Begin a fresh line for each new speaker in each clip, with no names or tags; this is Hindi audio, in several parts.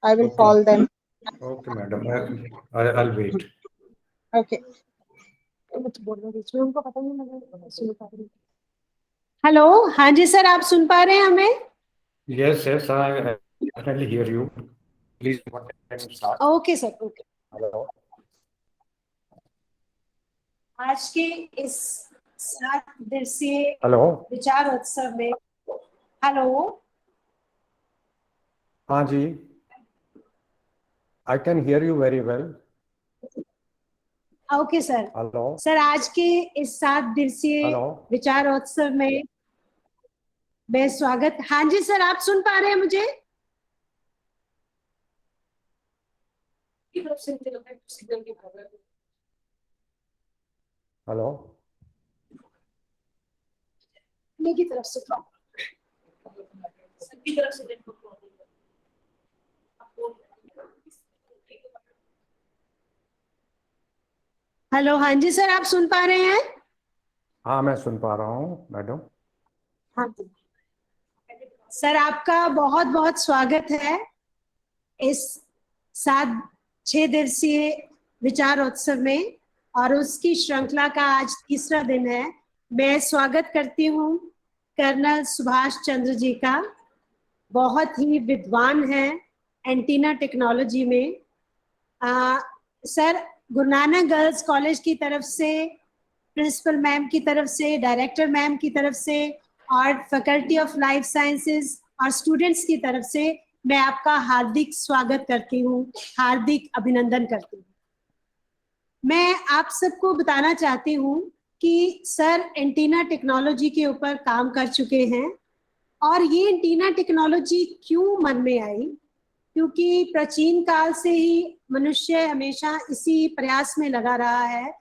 I will
Okay.
call them.
Okay, madam. I'll wait.
Okay.
Hello, हाँ जी सर, आप सुन पा रहे हैं हमें?
Yes, yes, I definitely hear you. Please go ahead and start.
Okay sir, okay.
Hello.
आज के इस 7 दिवसीय
Hello.
विचार उत्सव में, हेलो,
हाँ जी. I can hear you very well.
Okay sir.
Hello.
Sir, आज के इस 7 दिवसीय
Hello.
विचार उत्सव में मैं स्वागत। हाँ जी सर, आप सुन पा रहे हैं मुझे?
Hello.
मेरी तरफ से सबकी तरफ से हेलो, हाँ जी सर, आप सुन पा रहे हैं?
हाँ, मैं सुन पा रहा हूँ, मैडम.
हाँ जी सर, आपका बहुत बहुत स्वागत है इस 6 दिवसीय विचार उत्सव में, और उसकी श्रृंखला का आज तीसरा दिन है। मैं स्वागत करती हूँ कर्नल सुभाष चंद्र जी का। बहुत ही विद्वान है एंटीना टेक्नोलॉजी में। Sir, Guru Nanak girls college की तरफ से, प्रिंसिपल मैम की तरफ से, डायरेक्टर मैम की तरफ से, और फैकल्टी ऑफ लाइफ साइंसेज और स्टूडेंट्स की तरफ से मैं आपका हार्दिक स्वागत करती हूँ, हार्दिक अभिनंदन करती हूँ। मैं आप सबको बताना चाहती हूँ कि सर एंटीना टेक्नोलॉजी के ऊपर काम कर चुके हैं, और ये एंटीना टेक्नोलॉजी क्यों मन में आई, क्योंकि प्राचीन काल से ही मनुष्य हमेशा इसी प्रयास में लगा रहा है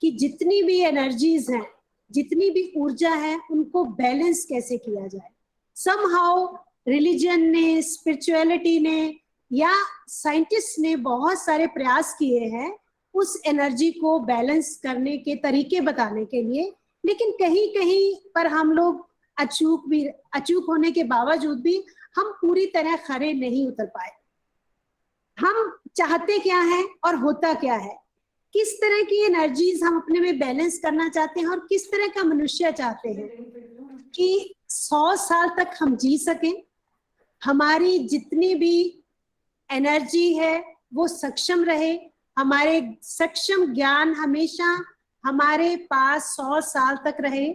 कि जितनी भी एनर्जीज हैं, जितनी भी ऊर्जा है, उनको बैलेंस कैसे किया जाए। समहाउ रिलीजन ने, स्पिरिचुअलिटी ने या साइंटिस्ट ने बहुत सारे प्रयास किए हैं उस एनर्जी को बैलेंस करने के तरीके बताने के लिए, लेकिन कहीं कहीं पर हम लोग अचूक होने के बावजूद भी हम पूरी तरह खरे नहीं उतर पाए। हम चाहते क्या है और होता क्या है, किस तरह की एनर्जीज हम अपने में बैलेंस करना चाहते हैं, और किस तरह का मनुष्य चाहते हैं कि 100 साल तक हम जी सकें, हमारी जितनी भी एनर्जी है वो सक्षम रहे, हमारे सक्षम ज्ञान हमेशा हमारे पास 100 साल तक रहे,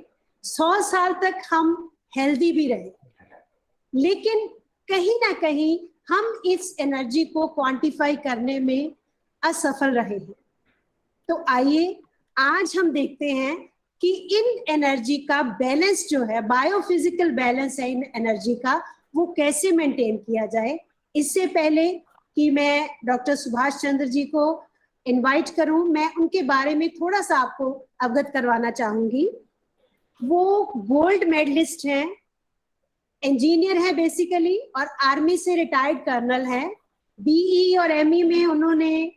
100 साल तक हम हेल्दी भी रहे। लेकिन कहीं ना कहीं हम इस एनर्जी को क्वांटिफाई करने में असफल रहे हैं। तो आइए आज हम देखते हैं कि इन एनर्जी का बैलेंस जो है, बायोफिजिकल बैलेंस है इन एनर्जी का, वो कैसे मेंटेन किया जाए। इससे पहले कि मैं डॉक्टर सुभाष चंद्र जी को इनवाइट करूं, मैं उनके बारे में थोड़ा सा आपको अवगत करवाना चाहूंगी। वो गोल्ड मेडलिस्ट हैं, इंजीनियर है बेसिकली, और आर्मी से रिटायर्ड कर्नल है। बीई और एमई में उन्होंने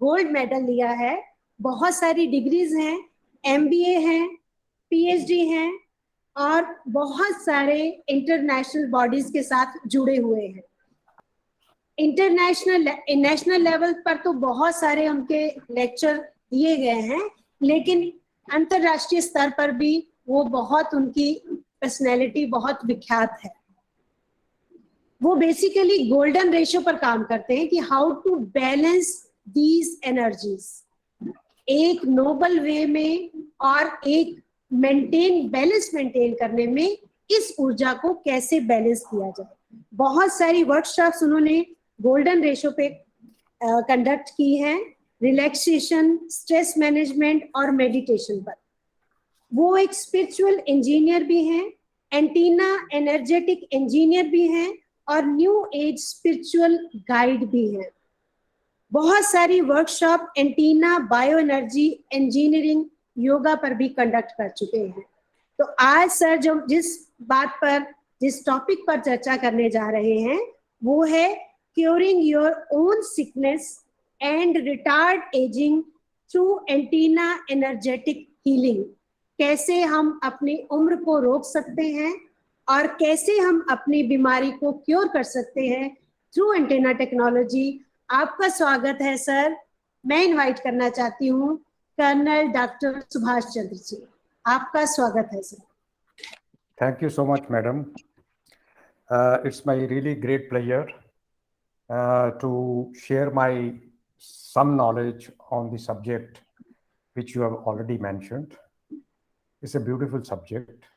गोल्ड मेडल लिया है। बहुत सारी डिग्रीज हैं, एमबीए हैं, पीएचडी हैं, और बहुत सारे इंटरनेशनल बॉडीज के साथ जुड़े हुए हैं। नेशनल लेवल पर तो बहुत सारे उनके लेक्चर दिए गए हैं, लेकिन अंतरराष्ट्रीय स्तर पर भी वो बहुत, उनकी पर्सनैलिटी बहुत विख्यात है। वो बेसिकली गोल्डन रेशियो पर काम करते हैं कि how to balance these energies एक नोबल वे में, और एक बैलेंस मेंटेन करने में इस ऊर्जा को कैसे बैलेंस किया जाए। बहुत सारी वर्कशॉप्स उन्होंने गोल्डन रेशियो पे कंडक्ट की हैं, रिलैक्सेशन, स्ट्रेस मैनेजमेंट और मेडिटेशन पर। वो एक स्पिरिचुअल इंजीनियर भी हैं, एंटीना एनर्जेटिक इंजीनियर भी हैं, और न्यू एज स्पिरिचुअल गाइड भी हैं। बहुत सारी workshop antenna, bio energy, engineering, yoga पर भी कंडक्ट कर चुके हैं। तो आज सर जो जिस टॉपिक पर चर्चा करने जा रहे हैं वो है curing your own sickness and retard ageing through antenna energetic healing. कैसे हम अपनी उम्र को रोक सकते हैं और कैसे हम अपनी बीमारी को क्योर कर सकते हैं थ्रू एंटेना टेक्नोलॉजी। आपका स्वागत है सर। मैं इनवाइट करना चाहती हूँ कर्नल डॉक्टर सुभाष चंद्र जी, आपका स्वागत है sir.
Thank you so much, madam. It's my really great pleasure to share my some knowledge on the subject which you have already mentioned. It's a beautiful subject,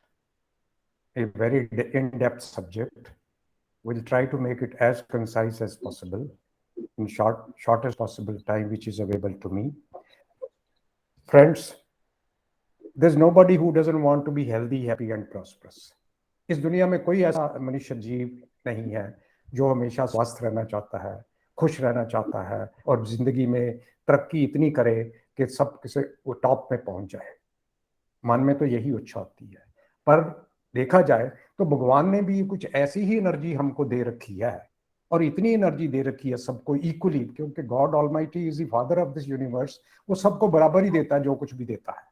a very in-depth subject. We'll try to make it as concise as possible in shortest possible time which is available to me. Friends, there's nobody who doesn't want to be healthy, happy and prosperous. इस दुनिया में कोई ऐसा मनुष्य जीव नहीं है जो हमेशा स्वस्थ रहना चाहता है, खुश रहना चाहता है और जिंदगी में तरक्की इतनी करे कि सब किसी वो टॉप में पहुंच जाए। मन में तो यही इच्छा होती है, पर देखा जाए तो भगवान ने भी कुछ ऐसी ही एनर्जी हमको दे रखी है और इतनी एनर्जी दे रखी है सबको इक्वली, क्योंकि God almighty is the father of this universe. वो सबको बराबर ही देता है जो कुछ भी देता है।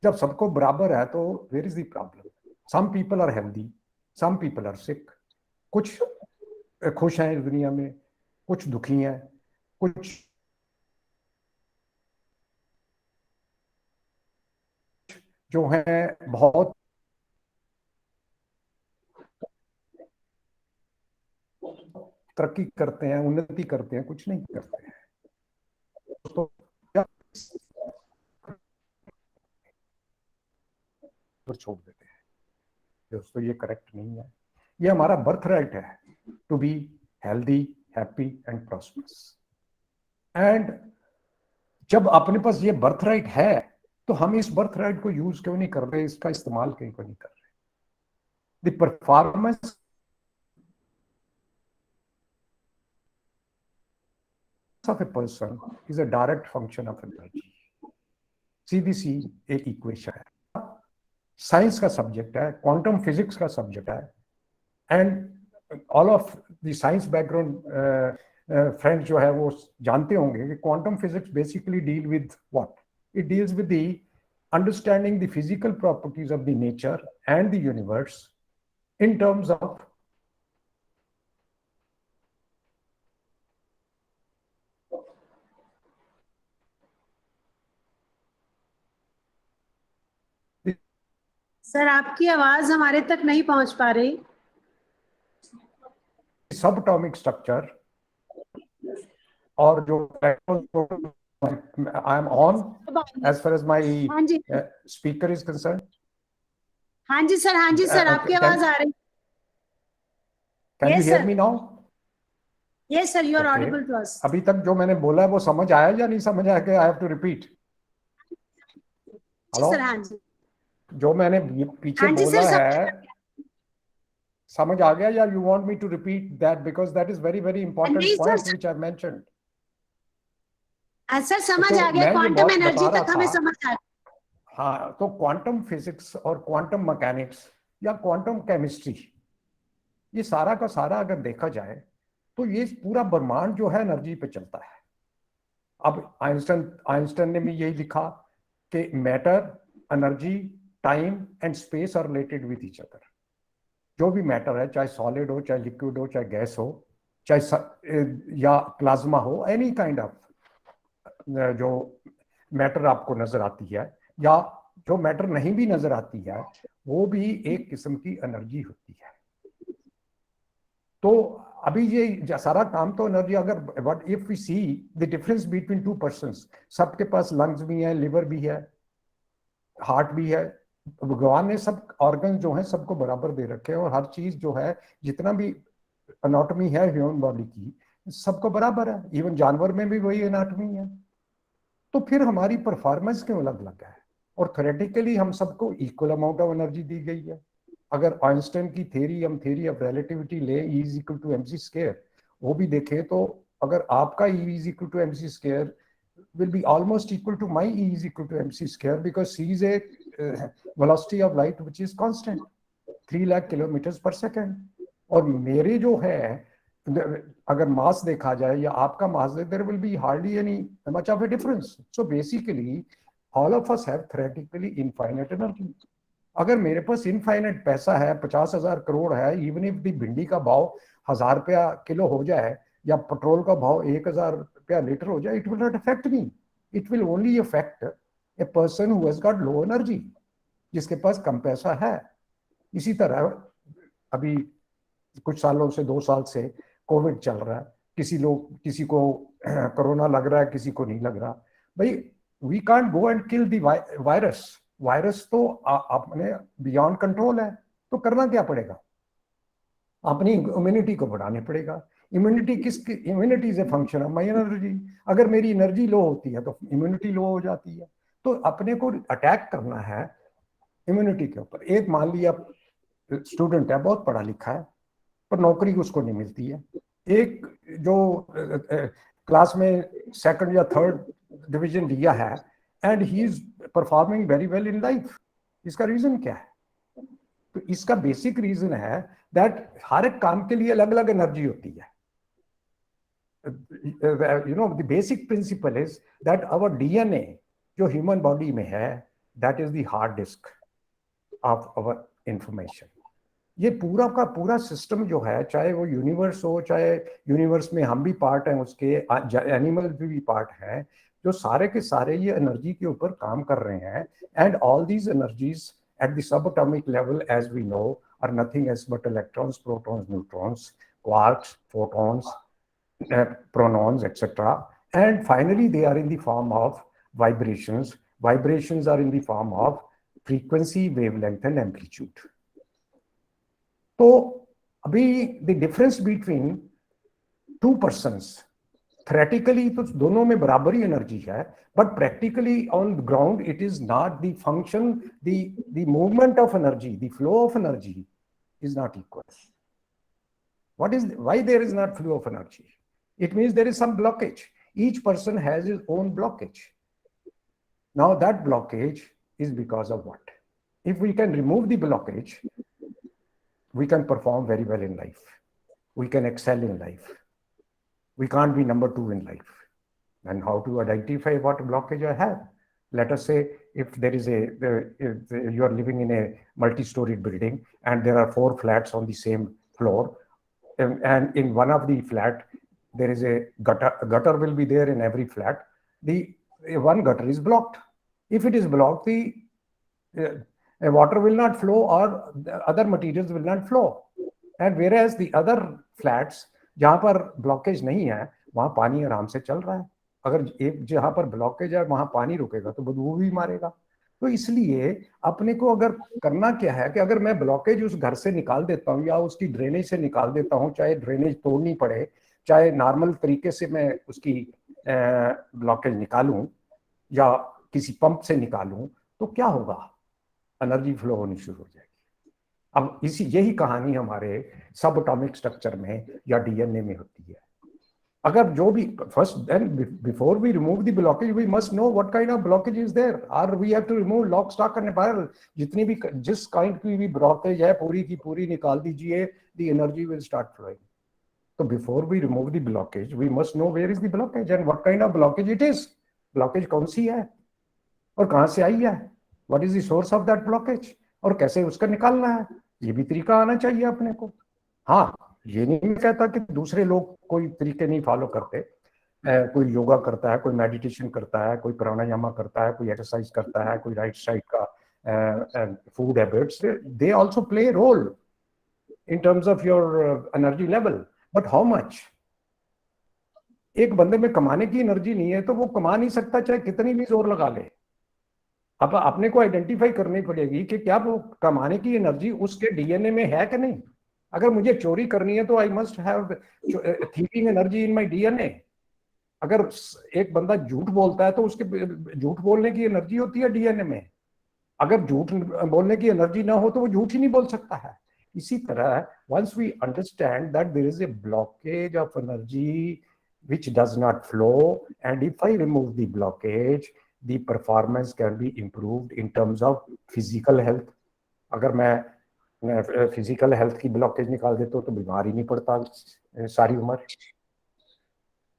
जब सबको बराबर है तो where is the problem? Some people are healthy, some people are sick. कुछ खुश हैं इस दुनिया में, कुछ दुखी हैं, कुछ जो हैं बहुत तरक्की करते हैं, उन्नति करते हैं, कुछ नहीं करते हैं। तो क्या छोड़ देते हैं दोस्तों, ये करेक्ट नहीं है। ये हमारा बर्थ राइट है to be healthy, happy and prosperous. And जब अपने पास ये बर्थ राइट है तो हम इस बर्थ राइट को यूज क्यों नहीं कर रहे, इसका इस्तेमाल क्यों नहीं कर रहे? The performance of a person is a direct function of energy. सीधी सी एक इक्वेशन है, साइंस का सब्जेक्ट है, क्वांटम फिजिक्स का सब्जेक्ट है। And all of the science background friends जो है वो जानते होंगे कि quantum physics basically deal with what? It deals with the understanding the physical properties of the nature and the universe in terms of
sir आपकी आवाज हमारे तक नहीं पहुंच पा रही।
subatomic structure और जो I am on as far as my
हाँ जी
speaker is concerned.
हाँ जी सर आपकी आवाज आ रही।
Can you
Yes,
hear
sir.
me now?
Yes, sir, you are
Okay.
audible to us.
अभी तक जो मैंने बोला है वो समझ आया या नहीं समझ आया कि I have to repeat?
जी सर, हाँ जी
जो मैंने पीछे
हाँ जी
बोला
सर,
है समझ आ गया या you want me to repeat that because that is very very important
नहीं
point
sir,
which I mentioned.
Sir समझ
तो
आ गया,
मैं ये
क्वांटम
बात
एनर्जी
बता रहा
तक हमें
था।
समझ आ गया।
हाँ, तो क्वांटम फिजिक्स और क्वांटम मैकेनिक्स या क्वांटम केमिस्ट्री, ये सारा का सारा अगर देखा जाए तो ये पूरा ब्रह्मांड जो है एनर्जी पे चलता है। अब आइंस्टाइन ने भी यही लिखा कि matter, energy, time and space are related with each other. जो भी मैटर है, चाहे सॉलिड हो, चाहे लिक्विड हो, चाहे गैस हो, चाहे या प्लाज्मा हो, एनी काइंड ऑफ जो मैटर आपको नजर आती है या जो मैटर नहीं भी नजर आती है, वो भी एक किस्म की एनर्जी होती है। तो अभी ये सारा काम तो एनर्जी, अगर what if we see the difference between two persons, सबके पास लंग्स भी है, लिवर भी है, हार्ट भी है। भगवान ने सब ऑर्गन जो है सबको बराबर दे रखे हैं और हर चीज जो है, जितना भी एनाटॉमी है ह्यूमन बॉडी की, सबको बराबर है। इवन जानवर में भी वही एनाटॉमी है। तो फिर हमारी परफॉर्मेंस क्यों अलग अलग है? और थ्योरेटिकली हम सबको इक्वल अमाउंट ऑफ एनर्जी दी गई है। अगर आइंस्टाइन की थ्योरी, हम थ्योरी ऑफ रिलेटिविटी ले, E is equal to mc square, वो भी देखें तो अगर आपका E is equal to mc square will be almost equal to my E is equal to mc square because c is a velocity of light which is constant 3 lakh kilometers per second। और मेरे जो है अगर मास देखा जाए या आपका मास, there will be hardly any much of a difference। So basically all of us have theoretically infinite energy। अगर मेरे पास इनफाइनाइट पैसा है, 50,000 करोड़ है, इवन इफ दी भिंडी का भाव 1000 रुपया किलो हो जाए या पेट्रोल का भाव 1000 रुपया लीटर हो जाए, it will not affect me, it will only affect a person who has got low energy, जिसके पास कम पैसा है। इसी तरह अभी कुछ सालों से, 2 साल से कोविड चल रहा है, किसी को कोरोना लग रहा है, किसी को नहीं लग रहा। भाई we can't go and kill the virus, virus तो अपने बियॉन्ड कंट्रोल है, तो करना क्या पड़ेगा, अपनी इम्यूनिटी को बढ़ाने पड़ेगा। Immunity is a function of my energy. अगर मेरी एनर्जी लो होती है तो इम्यूनिटी लो हो जाती है। तो अपने को अटैक करना है इम्यूनिटी के ऊपर। एक मान लिया स्टूडेंट है, बहुत पढ़ा लिखा है, पर नौकरी उसको नहीं मिलती है। एक जो क्लास में सेकंड या थर्ड डिवीजन लिया है and he is performing very well in life, इसका रीजन क्या है? तो इसका बेसिक रीजन है दैट हर एक काम के लिए अलग अलग एनर्जी होती है। You know the basic principle is that our DNA जो ह्यूमन बॉडी में है, that is the hard disk of our information. ये पूरा का पूरा सिस्टम जो है, चाहे वो यूनिवर्स हो, चाहे यूनिवर्स में हम भी पार्ट हैं उसके, एनिमल भी पार्ट हैं, जो सारे के सारे ये एनर्जी के ऊपर काम कर रहे हैं। And all these energies at the subatomic level, as we know, are nothing else but electrons, protons, neutrons, quarks, photons, pronons, etc. And finally, they are in the form of vibrations. Vibrations are in the form of frequency, wavelength, and amplitude. So, abhi the difference between two persons, theoretically तो दोनों में बराबर ही एनर्जी है, but practically on ground it is not the function, the movement of energy, the flow of energy is not equal. What is, why there is not flow of energy? It means there is some blockage. Each person has his own blockage. Now that blockage is because of what? If we can remove the blockage, we can perform very well in life. We can excel in life. We can't be number 2 in life. And how to identify what blockage I have? Let us say if there is if you are living in a multi-storied building and there are 4 flats on the same floor, and in one of the flat there is a gutter will be there in every flat. The one gutter is blocked. If it is blocked, the water will not flow or the other materials will not flow. And whereas the other flats जहां पर ब्लॉकेज नहीं है वहां पानी आराम से चल रहा है। अगर एक जहां पर ब्लॉकेज है वहां पानी रुकेगा तो बदबू भी मारेगा। तो इसलिए अपने को अगर करना क्या है कि अगर मैं ब्लॉकेज उस घर से निकाल देता हूं या उसकी ड्रेनेज से निकाल देता हूं, चाहे ड्रेनेज तोड़नी पड़े, चाहे नॉर्मल तरीके से मैं उसकी ब्लॉकेज निकालूं या किसी पंप से निकालूं, तो क्या होगा? एनर्जी फ्लो होनी शुरू हो जाएगी। अब यही कहानी हमारे सब एटॉमिक स्ट्रक्चर में या डीएनए में होती है। अगर जो भी first then before we remove the blockage we must know what kind of blockage is there, और we have to remove lock stock and barrel. जितनी भी जिस काइंड की भी ब्लॉकेज है पूरी की पूरी निकाल दीजिए, the energy will start flowing. तो before we remove the blockage we must know where is the blockage and what kind of blockage it is. Blockage कौन सी है और कहां से आई है, what is the source of that blockage, और कैसे उसका निकालना है, ये भी तरीका आना चाहिए अपने को। हाँ, ये नहीं कहता कि दूसरे लोग कोई तरीके नहीं फॉलो करते। कोई योगा करता है, कोई मेडिटेशन करता है, कोई प्राणायाम करता है, कोई एक्सरसाइज करता है, कोई राइट साइड का food habits, they also play role in terms of your energy level, but how much? एक बंदे में कमाने की एनर्जी नहीं है तो वो कमा नहीं सकता चाहे कितनी भी जोर लगा ले। अब अपने को आइडेंटिफाई करनी पड़ेगी कि क्या वो कमाने की एनर्जी उसके डीएनए में है कि नहीं। अगर मुझे चोरी करनी है तो I must have thieving energy in my DNA. अगर एक बंदा झूठ बोलता है तो उसके झूठ बोलने की एनर्जी होती है डीएनए में। अगर झूठ बोलने की एनर्जी ना हो तो वो झूठ ही नहीं बोल सकता है। इसी तरह once we understand that there is a blockage of energy which does not flow, and if I remove the blockage, the performance can be improved in terms of physical health. अगर मैं फिजिकल हेल्थ की ब्लॉकेज निकाल देता हूँ तो बीमार ही नहीं पड़ता सारी उम्र।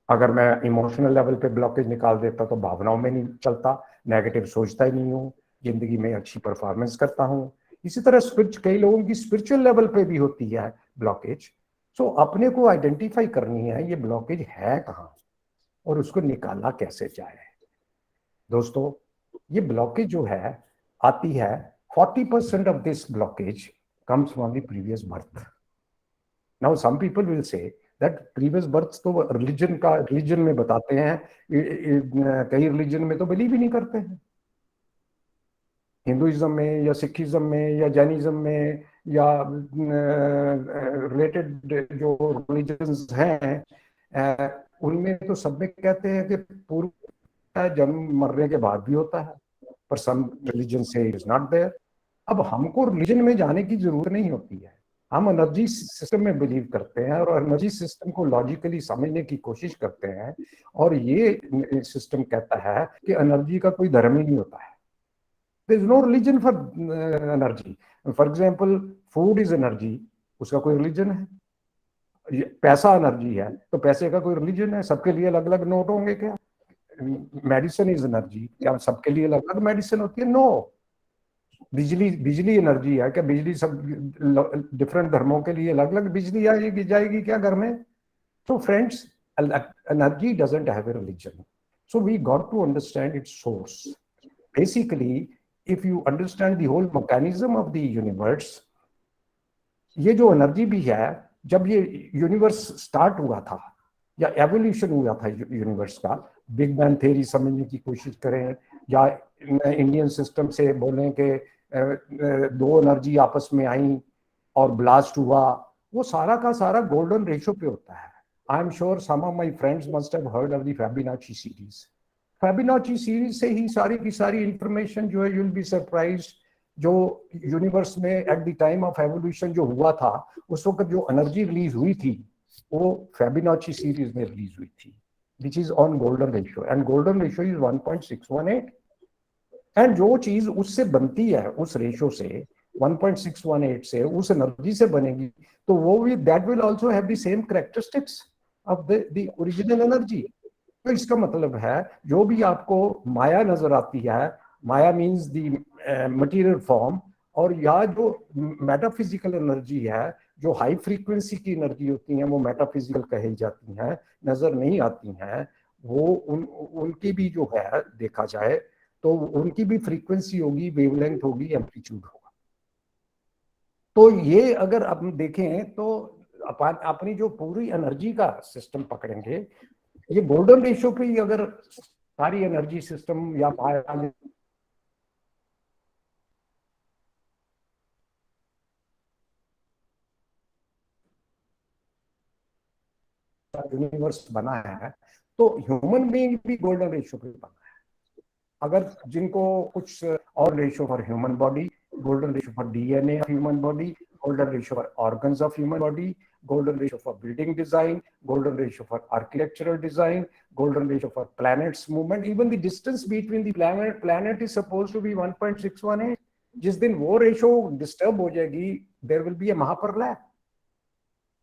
अगर मैं इमोशनल लेवल पे ब्लॉकेज निकाल देता तो भावनाओं में नहीं चलता, नेगेटिव सोचता ही नहीं हूँ, जिंदगी में अच्छी परफॉर्मेंस करता हूँ। इसी तरह कई लोगों की स्पिरिचुअल लेवल पे भी होती है ब्लॉकेज। सो अपने को आइडेंटिफाई करनी है ये ब्लॉकेज है कहाँ और उसको निकाला कैसे जाए। दोस्तों, ये ब्लॉकेज जो है आती है, 40% of this blockage comes from the previous birth. Now some people will say that previous birth तो रिलीजन में बताते हैं, कई रिलीजन में तो बिलीव ही नहीं करते हैं। हिंदुइज्म में या सिखिज्म में या जैनिज्म में या रिलेटेड जो रिलीजन्स हैं, उनमें तो सब में कहते हैं कि पूर्व जन्म मरने के बाद भी होता है, पर सम रिलीजन से इज नॉट देयर। अब हमको रिलीजन में जाने की जरूरत नहीं होती है, हम एनर्जी सिस्टम में बिलीव करते हैं और एनर्जी सिस्टम को लॉजिकली समझने की कोशिश करते हैं। और ये सिस्टम कहता है कि एनर्जी का कोई धर्म ही नहीं होता है। There is no religion for energy. For example, food is energy, उसका कोई रिलीजन है? पैसा एनर्जी है, तो पैसे का कोई रिलीजन है? सबके लिए अलग अलग नोट होंगे क्या? मेडिसिन इज एनर्जी, क्या सबके लिए अलग अलग मेडिसिन होती है? नो। बिजली बिजली एनर्जी है क्या? बिजली सब डिफरेंट धर्मों के लिए अलग अलग बिजली आएगी जाएगी क्या घर में? So friends, energy doesn't have a religion. So we got to understand its source. Basically, if you understand the whole mechanism of the universe, ये जो एनर्जी भी है, जब ये यूनिवर्स स्टार्ट हुआ था या एवोल्यूशन हुआ था यूनिवर्स का, बिग बैंग थ्योरी समझने की कोशिश करें या इंडियन सिस्टम से बोलें कि दो एनर्जी आपस में आई और ब्लास्ट हुआ, वो सारा का सारा गोल्डन रेशो पे होता है। I am sure some of my friends must have heard of the Fibonacci series. Fibonacci series से ही सारी की सारी इंफॉर्मेशन जो है, यू विल बी सरप्राइज्ड, जो यूनिवर्स में at the time of evolution जो हुआ था, उस वक्त जो एनर्जी रिलीज हुई थी वो फैबिनाची सीरीज में रिलीज हुई थी, which is on golden ratio, and golden ratio is 1.618। And जो चीज उससे बनती है, उस रेशियो से 1.618 से, उस एनर्जी से बनेगी, तो वो भी that will also have the same characteristics of the original energy. तो इसका मतलब है जो भी आपको माया नजर आती है, माया मीन्स द मटेरियल फॉर्म, और या जो मेटाफिजिकल एनर्जी है, जो हाई फ्रीक्वेंसी की एनर्जी होती है, वो मेटाफिजिकल कही जाती हैं, नजर नहीं आती हैं, वो उनकी भी जो है देखा जाए तो उनकी भी फ्रीक्वेंसी होगी, वेवलेंथ होगी, एम्पलीट्यूड होगा। तो ये अगर आप देखें तो अपनी जो पूरी एनर्जी का सिस्टम पकड़ेंगे, ये गोल्डन रेशियो पे ही अगर सारी एनर्जी सिस्टम या यूनिवर्स बना है, तो ह्यूमन बीइंग भी गोल्डन रेशियो पे बना है। अगर जिनको कुछ और ratio for human body, golden ratio for DNA of human body, golden ratio for organs of human body, golden ratio for building design, golden ratio for architectural design, golden ratio for planets movement. Even the distance between the planet is supposed to be 1.618. जिस दिन वो रेशो डिस्टर्ब हो जाएगी, देयर विल बी ए महाप्रलय।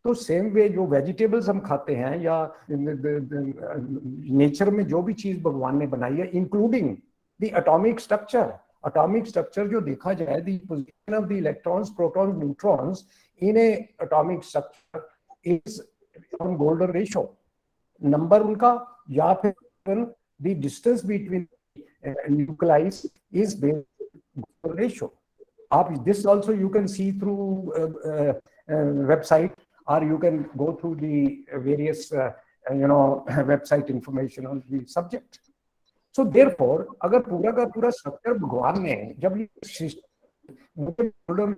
तो सेम वे जो वेजिटेबल्स हम खाते हैं या नेचर में जो भी चीज भगवान ने बनाई है, इंक्लूडिंग द एटॉमिक स्ट्रक्चर जो देखा जाए, the position of the electrons, protons, neutrons in a atomic structure is on golden ratio. Number उनका या फिर the distance between nucleus is based golden ratio. आप this also you can see through website, or you can go through the various website information on the subject. So therefore, अगर पूरा का पूरा स्ट्रक्चर भगवान ने जब ये गोल्डन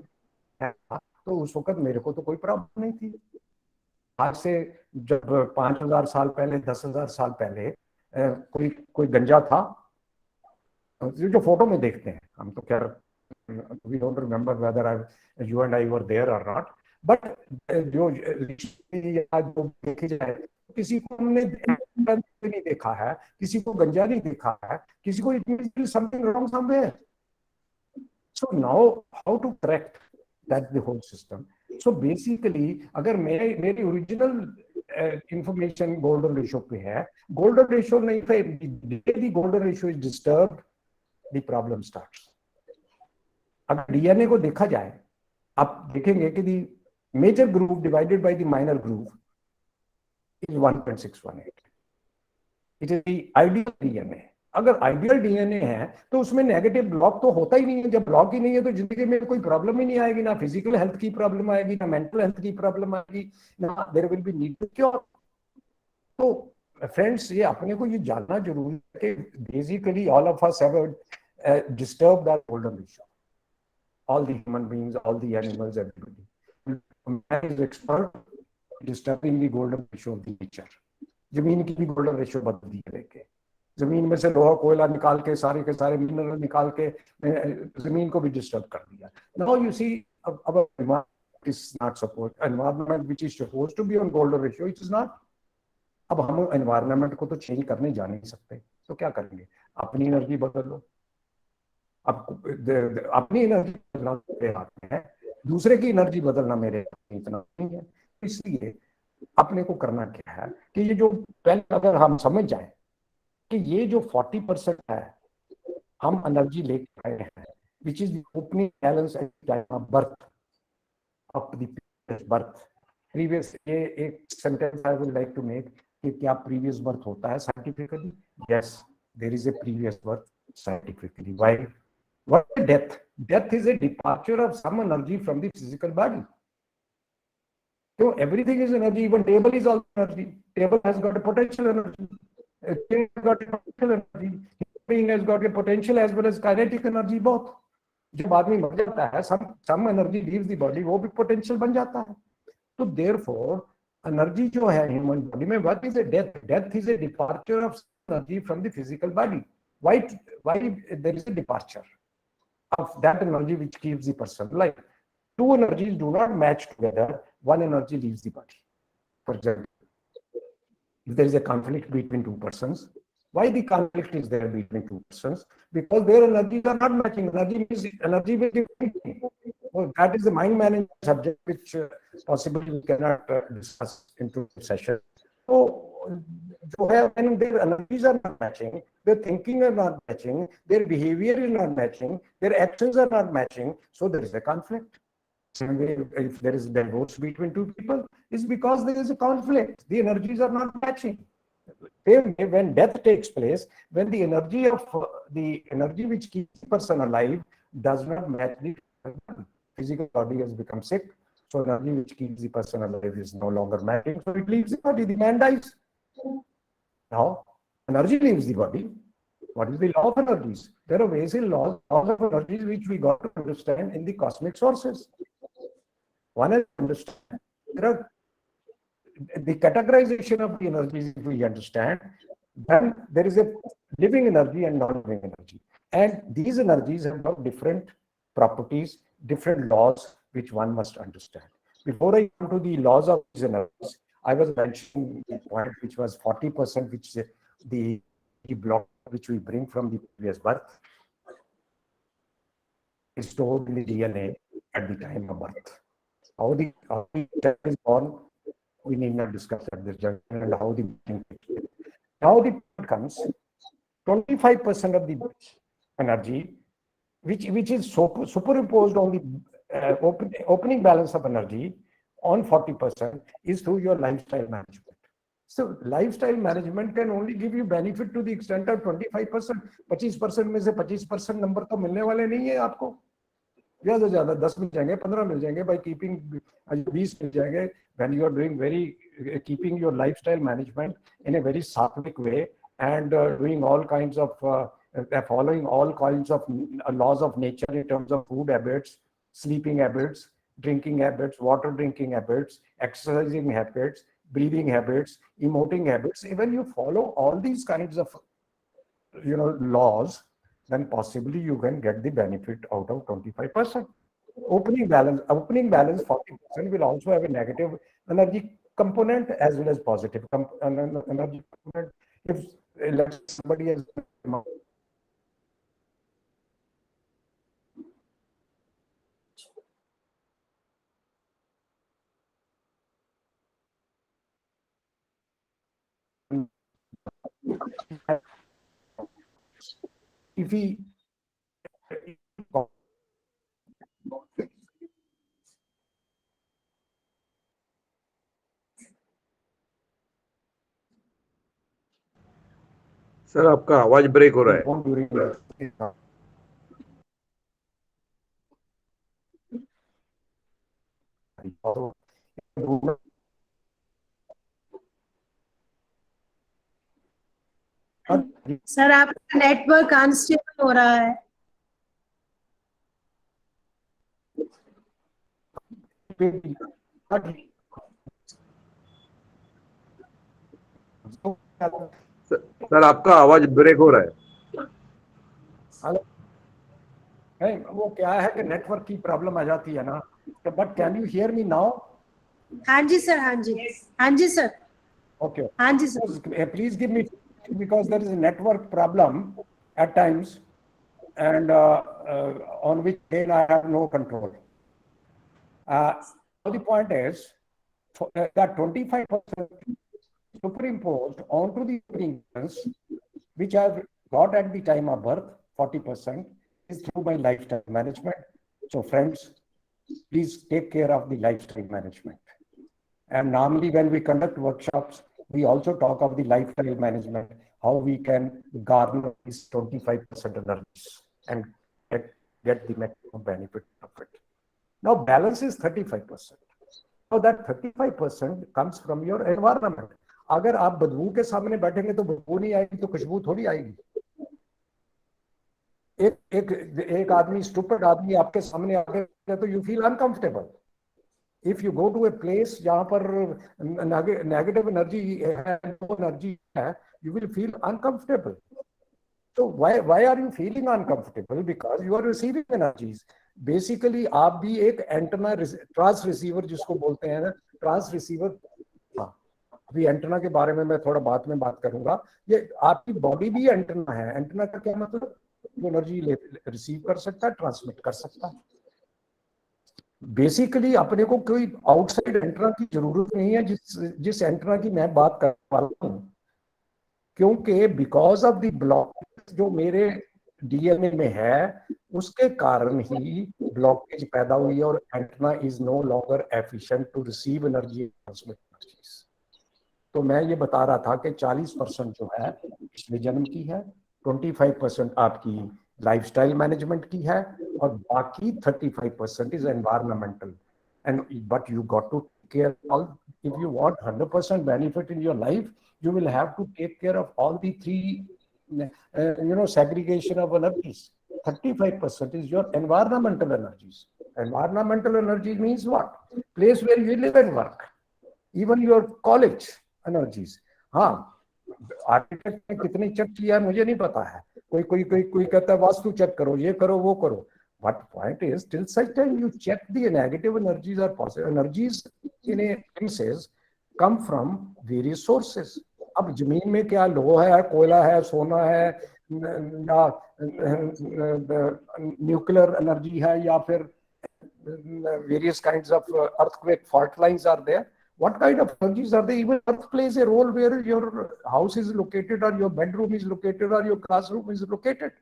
है, तो उस वक्त मेरे को तो कोई प्रॉब्लम नहीं थी। आज से जब 5,000 साल पहले, 10,000 साल पहले कोई गंजा था, जो फोटो में देखते हैं हम, तो खैर we don't remember whether you and I were there or not, but जो देखी जाए, किसी को हमने नहीं देखा है, किसी को गंजा नहीं देखा है, किसी को something wrong somewhere. So now how to correct that the whole system? So basically अगर मेरी ओरिजिनल इंफॉर्मेशन गोल्डन रेशियो पे है, गोल्डन रेशियो नहीं थे, golden ratio is disturb, the problem starts. अगर डीएनए को देखा जाए, आप देखेंगे कि Major groove divided by the minor groove is 1.618. It is the ideal DNA. अगर आइडियल डीएनए है तो उसमें नेगेटिव ब्लॉक तो होता ही नहीं है. जब ब्लॉक ही नहीं है तो जिंदगी में कोई प्रॉब्लम ही नहीं आएगी, ना फिजिकल हेल्थ की प्रॉब्लम आएगी, ना मेंटल हेल्थ की प्रॉब्लम आएगी, ना there will be need to cure. तो फ्रेंड्स, ये अपने को ये जानना जरूरी है कि basically all of us have disturbed our golden ratio. All the human beings, all the animals, everybody. Man is expert disturbing the golden ratio of the nature. जमीन की भी गोल्डन रेशियो बदल दी है. जमीन में से लोहा कोयला निकाल के सारे मिनरल निकाल के जमीन को भी डिस्टर्ब कर दिया. नाउ यू सी अब is not support environment which is supposed to be on golden ratio, it is not. अब हम एनवायरनमेंट को तो चेंज करने जा नहीं सकते, तो क्या करेंगे? अपनी एनर्जी बदल लो. अब अपनी एनर्जी बदलना मेरे हाथ में है, दूसरे की एनर्जी बदलना मेरे हाथ में इतना नहीं है. इसलिए अपने को करना क्या है कि ये जो पहले अगर हम समझ जाए कि ये जो 40% है हम एनर्जी लेके आए हैं, which is opening balance at time of birth of the birth. Previous, ये एक sentence I would like to make कि क्या प्रीवियस बर्थ होता है scientifically? Yes, there is a previous birth scientifically. Why? What is death? Death is a departure of some energy from the physical body. So everything is energy. Even table is also energy. Table has got a potential energy. A chair has got a potential energy. Human being has got a potential as well as kinetic energy both. जब आदमी मर जाता है, some energy leaves the body, वो भी potential बन जाता है. तो therefore energy जो है human body में, what is a death? Death is a departure of energy from the physical body. Why there is a departure of that energy which keeps the person alive? Two energies do not match together, one energy leaves the body. For example, if there is a conflict between two persons, why the conflict is there between two persons? Because their energies are not matching. Energy means energy with different. Well, that is the mind management subject which possibly we cannot discuss into session. So जो है, when their energies are not matching, their thinking are not matching, their behavior is not matching, their actions are not matching, so there is a conflict. If there is divorce between two people, it's because there is a conflict. The energies are not matching. Same way, when death takes place, when the energy which keeps the person alive does not match the physical body, has become sick. So energy which keeps the person alive is no longer matching. So it leaves the body. The man dies. Now, energy leaves the body. What is the law of energies? There are basic laws of energies which we got to understand in the cosmic sources. One is understand there are the categorization of the energies. If we understand, then there is a living energy and non-living energy, and these energies have got different properties, different laws which one must understand. Before I come to the laws of these energies, I was mentioning the point which was 40%, which is the block which we bring from the previous birth is stored in the DNA at the time of birth. How the child is born, we need not discuss at this junction, and how the now the point comes 25% of the energy which is superimposed on the opening balance of energy on 40% is through your lifestyle management. So lifestyle management can only give you benefit to the extent of 25%. 25% में से 25% नंबर तो मिलने वाले नहीं है आपको. ज्यादा से ज्यादा 10 मिल जाएंगे, 15 मिल जाएंगे, by keeping 20 मिल जाएंगे. When you are doing keeping your lifestyle management in a very sattvic way and doing all kinds of following all kinds of laws of nature in terms of food habits, sleeping habits, drinking habits, water drinking habits, exercising habits, breathing habits, emoting habits. Even you follow all these kinds of laws, then possibly you can get the benefit out of 25%. Opening balance 40% will also have a negative energy component as well as positive energy component. If somebody has if he
sir आपका आवाज ब्रेक हो रहा है।
born during
सर आपका नेटवर्क अनस्टेबल हो रहा है।
सर आपका आवाज ब्रेक हो रहा है।
हेलो, नहीं वो क्या है कि नेटवर्क की प्रॉब्लम आ जाती है ना, तो but can you hear me now?
हाँ जी सर, हाँ जी, हाँ जी सर,
Okay.
हाँ जी sir.
Please give me, because there is a network problem at times, and on which again I have no control. So the point is that 25% superimposed onto the ingredients which I've got at the time of birth, 40% is through my lifestyle management. So friends, please take care of the lifestyle management. And normally when we conduct workshops, we also talk of the lifestyle management, how we can garner these 25% energies and get the maximum benefit of it. Now balance is 35%. So that 35% comes from your environment. अगर आप बदबू के सामने बैठेंगे तो बदबू नहीं आएगी, तो खुशबू थोड़ी आएगी। एक आदमी, स्टूपिड आदमी आपके सामने आके तो you feel uncomfortable. If you go to a place जहां पर नेगेटिव एनर्जी है, एनर्जी है, यू विल फील अनकंफर्टेबल। तो why are you feeling uncomfortable? Because you are receiving energies. Basically आप भी एक एंटेना, ट्रांस रिसीवर जिसको बोलते हैं ना, ट्रांस रिसीवर। हाँ, अभी एंटेना के बारे में मैं थोड़ा बाद में बात करूंगा। ये आपकी बॉडी भी एंटेना है। एंटेना का क्या मतलब? एनर्जी रिसीव कर सकता है, ट्रांसमिट कर सकता है। बेसिकली अपने को कोई आउटसाइड एंटेना की जरूरत नहीं है, जिस एंटेना की मैं बात कर रहा हूं, क्योंकि बिकॉज ऑफ द ब्लॉक जो मेरे डीएनए में है, उसके कारण ही ब्लॉकेज पैदा हुई है और antenna is no longer efficient to receive energy, transmit energies. तो मैं ये बता रहा था कि 40% जो है पिछले जन्म की है, 25% आपकी लाइफस्टाइल मैनेजमेंट की है, और बाकी 35% is environmental. And but you got to care all. If you want 100% benefit in your life, you will have to take care of all the three, segregation of energies. 35% is your environmental energies. Environmental energy means what? Place where you live and work. Even your college energies. हाँ, आर्किटेक्ट ने कितने चेक किया है मुझे नहीं पता है। कोई कहता है वास्तु चेक करो, ये करो, वो करो। But point is, till such time you check the negative energies or positive energies in a premises come from various sources. अब जमीन में क्या लोहा है, कोयला है, सोना है, या न्यूक्लियर एनर्जी है, या फिर various kinds of earthquake fault lines are there. What kind of energies are there? Even earth plays a role where your house is located, or your bedroom is located, or your classroom is located,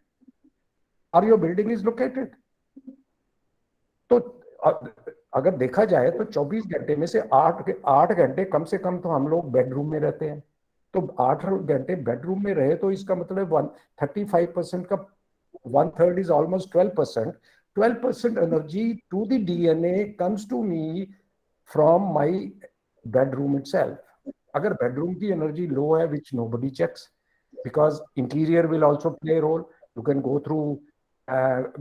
or your building is located. तो अगर देखा जाए तो 24 घंटे में से 8 घंटे कम से कम तो हम लोग बेडरूम में रहते हैं। तो 8 घंटे बेडरूम में रहे तो इसका मतलब 35% का 1/3 is almost 12%. 12% energy to the DNA comes to me from my bedroom itself. अगर बेडरूम की एनर्जी लो है, which nobody checks, because interior will also play a role. You can go through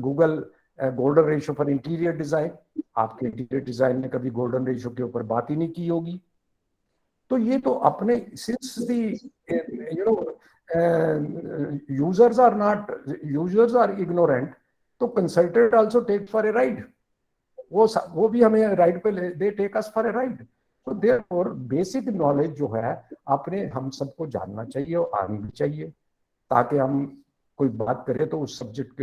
Google golden ratio for interior design. आपके इंटीरियर डिजाइन ने कभी गोल्डन रेशियो के ऊपर बात ही नहीं की होगी। तो ये तो अपने, since the users are ignorant, तो consultant also take for a ride. वो भी हमें राइड पे they take us for a ride. तो देयरफॉर बेसिक नॉलेज जो है अपने हम सबको जानना चाहिए और आनी भी चाहिए, ताकि हम कोई बात करें तो उस सब्जेक्ट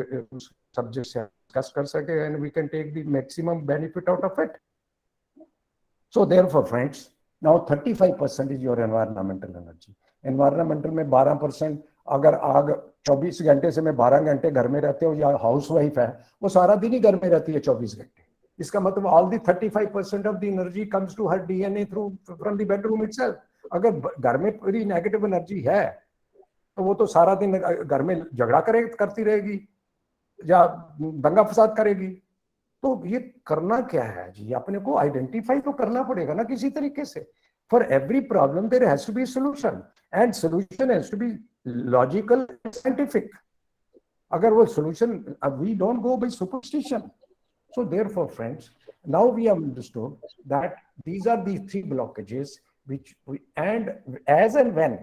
से डिस्कस कर सके, and we can take the maximum benefit out of it. So therefore friends, now 35% is your environmental energy. Environmental में 12%, अगर आग 24 घंटे से मैं 12 घंटे घर में रहते हो, या हाउस वाइफ है वो सारा दिन ही घर में रहती है 24 घंटे, इसका मतलब all the 35% of the energy comes to her DNA through from the bedroom itself. अगर घर में पूरी नेगेटिव एनर्जी है तो वो तो सारा दिन घर में झगड़ा करती रहेगी या दंगा फसाद करेगी। तो ये करना क्या है जी, अपने को आइडेंटिफाई तो करना पड़ेगा ना किसी तरीके से। For every problem there has to be solution, and solution has to be logical scientific. अगर वो solution, we don't go by superstition. So therefore, friends, now we have understood that these are the three blockages which we, and as and when,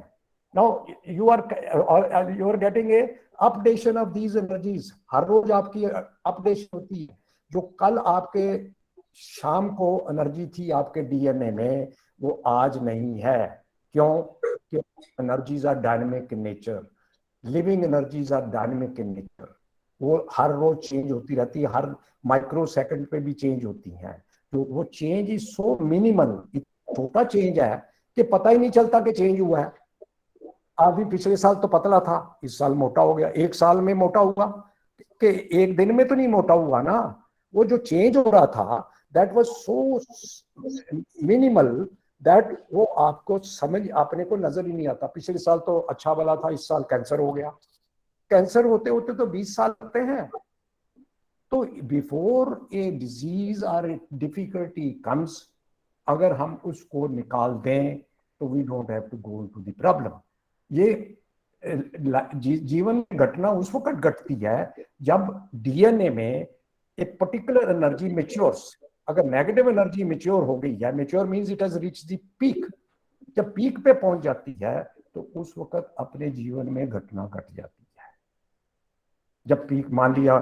now you are getting a updation of these energies. हर रोज आपकी अपडेशन होती है। जो कल आपके शाम को एनर्जी थी आपके डीएनए में, वो आज नहीं है। क्यों? क्योंकि energies are dynamic in nature, living energies are dynamic in nature. वो हर रोज चेंज होती रहती है, हर माइक्रो सेकंड पे भी चेंज होती हैं। तो वो चेंज इज सो मिनिमल, छोटा चेंज है कि पता ही नहीं चलता कि चेंज हुआ है। अभी पिछले साल तो पतला था, इस साल मोटा हो गया। एक साल में मोटा हुआ कि एक दिन में तो नहीं मोटा हुआ ना। वो जो चेंज हो रहा था that was so minimal that वो आपको समझ अपने को नजर ही नहीं आता। पिछले साल तो अच्छा वाला था, इस साल कैंसर हो गया। कैंसर होते होते तो 20 साल लगते हैं। तो बिफोर ए डिजीज और ए डिफिकल्टी कम्स, अगर हम उसको निकाल दें तो we don't have to go to the problem. ये जीवन में घटना उस वक्त घटती है जब डीएनए में एक पर्टिकुलर एनर्जी मैच्योर्स। अगर नेगेटिव एनर्जी मैच्योर हो गई है, mature means it has reached the peak, जब पीक पे पहुंच जाती है तो उस वक्त अपने जीवन में घटना घट जाती है। जब पीक, मान लिया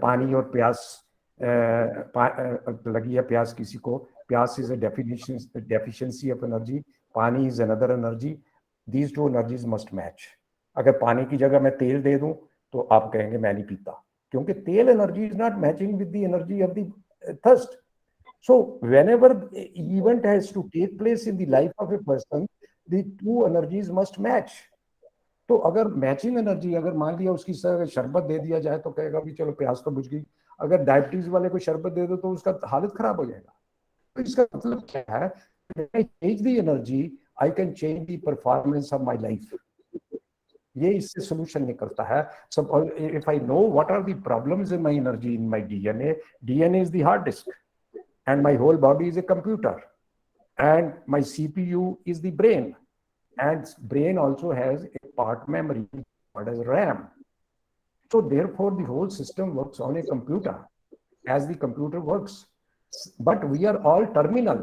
पानी और प्यास लगी है, प्यास किसी को, प्यास is a deficiency of energy, पानी is another energy, these two energies must match. अगर पानी की जगह मैं तेल दे दूं तो आप कहेंगे मैं नहीं पीता, क्योंकि तेल energy is not matching with the energy of the thirst. So whenever event has to take place in the life of a person, the two energies must match. तो अगर मैचिंग एनर्जी, अगर मान लिया उसकी शरबत दे दिया जाए तो कहेगा भी चलो प्यास तो बुझ गई। अगर डायबिटीज वाले को शरबत दे दो तो उसका हालत खराब हो जाएगा। तो इसका मतलब क्या है? I change the energy, I can change the performance of my life. ये इससे सोल्यूशन निकलता है। So if I know what are the problems in my energy, in my DNA is the hard disk, and my whole body is a computer, and my CPU is the brain, and brain also has a part memory called as RAM. So therefore the whole system works on a computer as the computer works. But we are all terminal,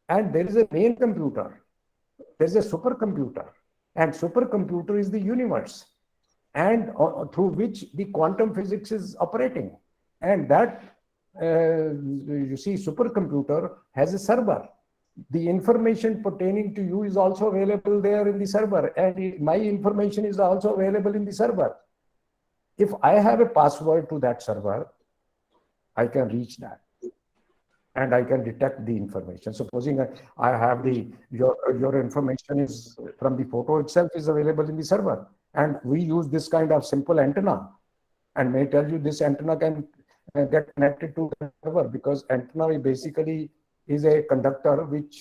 and there is a main computer, there is a supercomputer, and supercomputer is the universe, and through which the quantum physics is operating. And that you see, supercomputer has a server. The information pertaining to you is also available there in the server, and my information is also available in the server. If I have a password to that server, I can reach that, and I can detect the information. Supposing I have your information is from the photo itself is available in the server, and we use this kind of simple antenna, and may tell you this antenna can get connected to the server, because antenna basically is a conductor which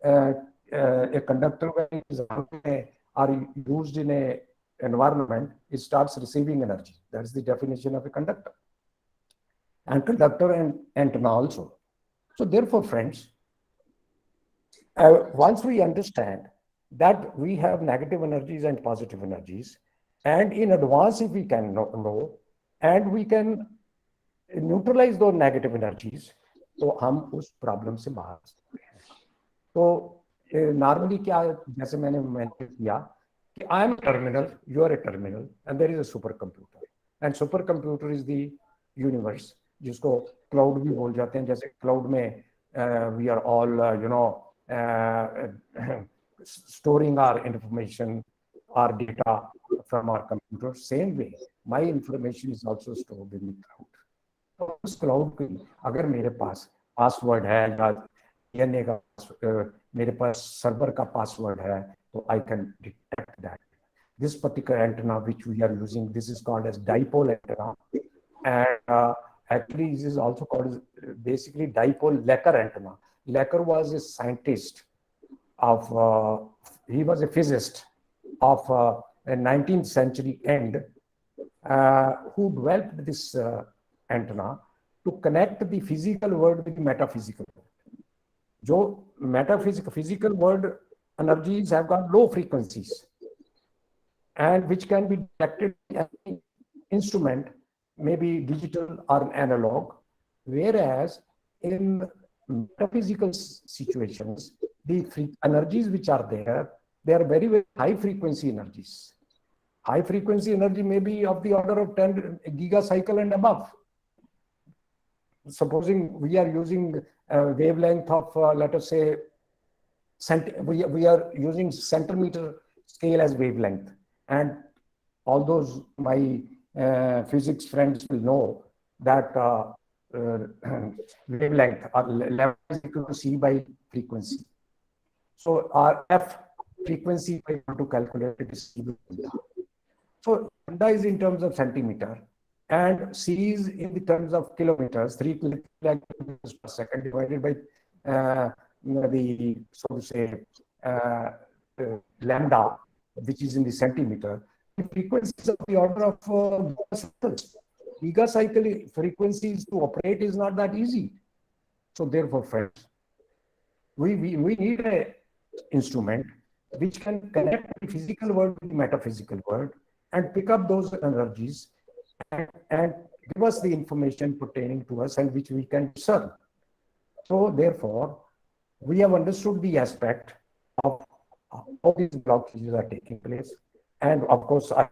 a conductor when is are used in a environment, it starts receiving energy. That is the definition of a conductor, and conductor and antenna also. So therefore, friends, once we understand that we have negative energies and positive energies, and in advance if we can know and we can neutralise दो नेगेटिव एनर्जीज, तो हम उस प्रॉब्लम से बाहर आ सकते हैं। तो नॉर्मली क्या, जैसे मैंने मेंशन किया कि I am terminal, you are a terminal, and there is a supercomputer, and supercomputer is the universe, जिसको क्लाउड भी बोल जाते हैं। जैसे क्लाउड में we are all you know storing our information, our data from our computer. Same way, my information is also stored in the cloud. तो उस क्लाउड के अगर मेरे पास पासवर्ड है या डीएनए का मेरे पास सर्वर का पासवर्ड है, तो I can detect that. This particular antenna which we are using, this is called as dipole antenna, and actually this is also called basically dipole Lecker antenna. Lecker was a scientist of he was a physicist of 19th century end, who developed this antenna to connect the physical world with the metaphysical world. जो physical world energies have got low frequencies, and which can be detected by any instrument, maybe digital or analog, whereas in metaphysical situations, the energies which are there, they are very, very high frequency energies. High frequency energy may be of the order of 10 gigacycle and above. Supposing we are using a wavelength of, let us say, we are using centimeter scale as wavelength, and all those my physics friends will know that wavelength or level is equal to c by frequency. So our f frequency, if I want to calculate it, is c by lambda. So lambda is in terms of centimeter, and c is in the terms of kilometers, 3 kilometers per second divided by the, so to say, lambda, which is in the centimeter. The frequency is of the order of gigacycles. Gigacycle frequencies to operate is not that easy. So therefore, friends, we need a instrument which can connect the physical world with the metaphysical world and pick up those energies and give us the information pertaining to us and which we can discern. So therefore, we have understood the aspect of how these blockages are taking place. And of course, I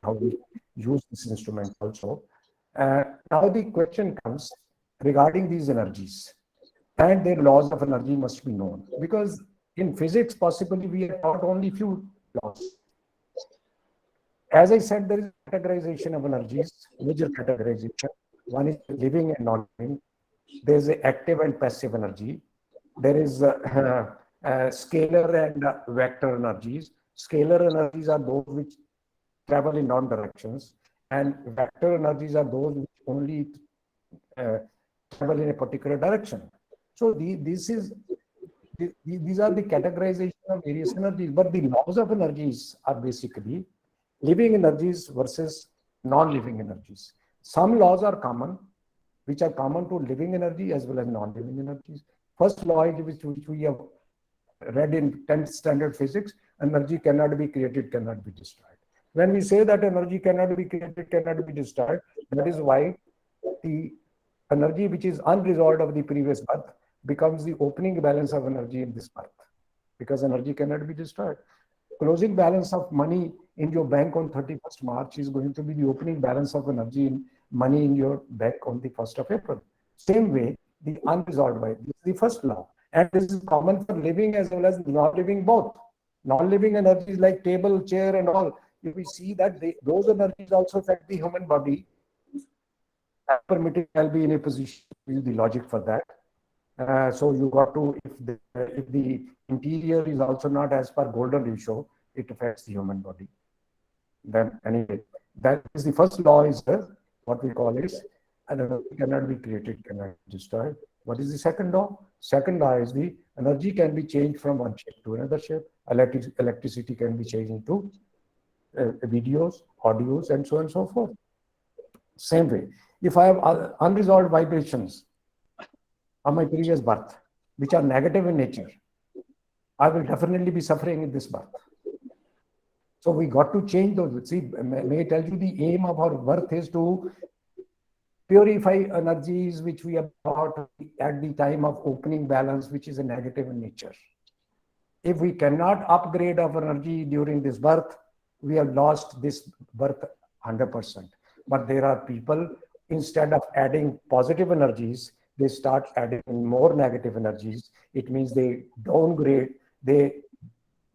how we use this instrument also. Now the question comes regarding these energies, and their laws of energy must be known, because in physics possibly we are taught only few laws. As I said, there is categorization of energies, major categorization. One is living and non-living. There is active and passive energy. There is scalar and vector energies. Scalar energies are those which travel in non-directions, and vector energies are those which only travel in a particular direction. So these are the categorization of various energies, but the laws of energies are basically living energies versus non-living energies. Some laws are common, which are common to living energy as well as non-living energies. First law is which we have read in 10th standard physics: energy cannot be created, cannot be destroyed. When we say that energy cannot be created, cannot be destroyed, that is why the energy which is unresolved of the previous birth becomes the opening balance of energy in this birth, because energy cannot be destroyed. Closing balance of money in your bank on 31st March is going to be the opening balance of energy in money in your bank on the 1st of April. Same way, the unresolved by this is the first law, and this is common for living as well as non-living both. Non-living energies like table, chair, and all, if we see that those energies also affect the human body. As permitted, I'll be in a position to use the logic for that. So you got to, if the interior is also not as per golden ratio, it affects the human body. Then anyway, that is the first law, is what we call is energy cannot be created, cannot be destroyed. What is the second law? Second law is the energy can be changed from one shape to another shape. Electricity can be changed into videos, audios, and so on and so forth. Same way, if I have unresolved vibrations of my previous birth, which are negative in nature, I will definitely be suffering in this birth. So we got to change those. See, may I tell you, the aim of our birth is to purify energies which we have got at the time of opening balance, which is a negative in nature. If we cannot upgrade our energy during this birth, we have lost this birth 100%. But there are people, instead of adding positive energies, they start adding more negative energies. It means they downgrade, they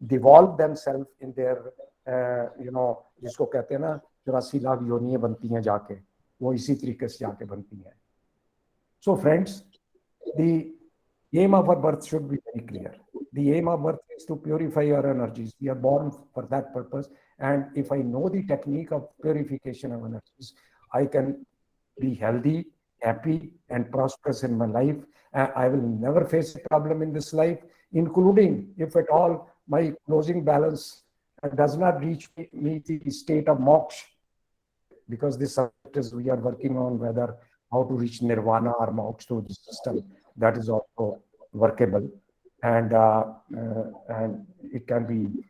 devolve themselves in their, जिसको कहते हैं ना 84 लाख योनियां बनती हैं जाके, वो इसी तरीके से जाके बनती हैं. So friends, the aim of our birth should be very clear. The aim of birth is to purify our energies. We are born for that purpose. And if I know the technique of purification of energies, I can be healthy, happy, and prosperous in my life. I will never face a problem in this life, including if at all my closing balance does not reach me the state of moksha, because this subject is we are working on whether how to reach nirvana or moksha through the system. That is also workable, and it can be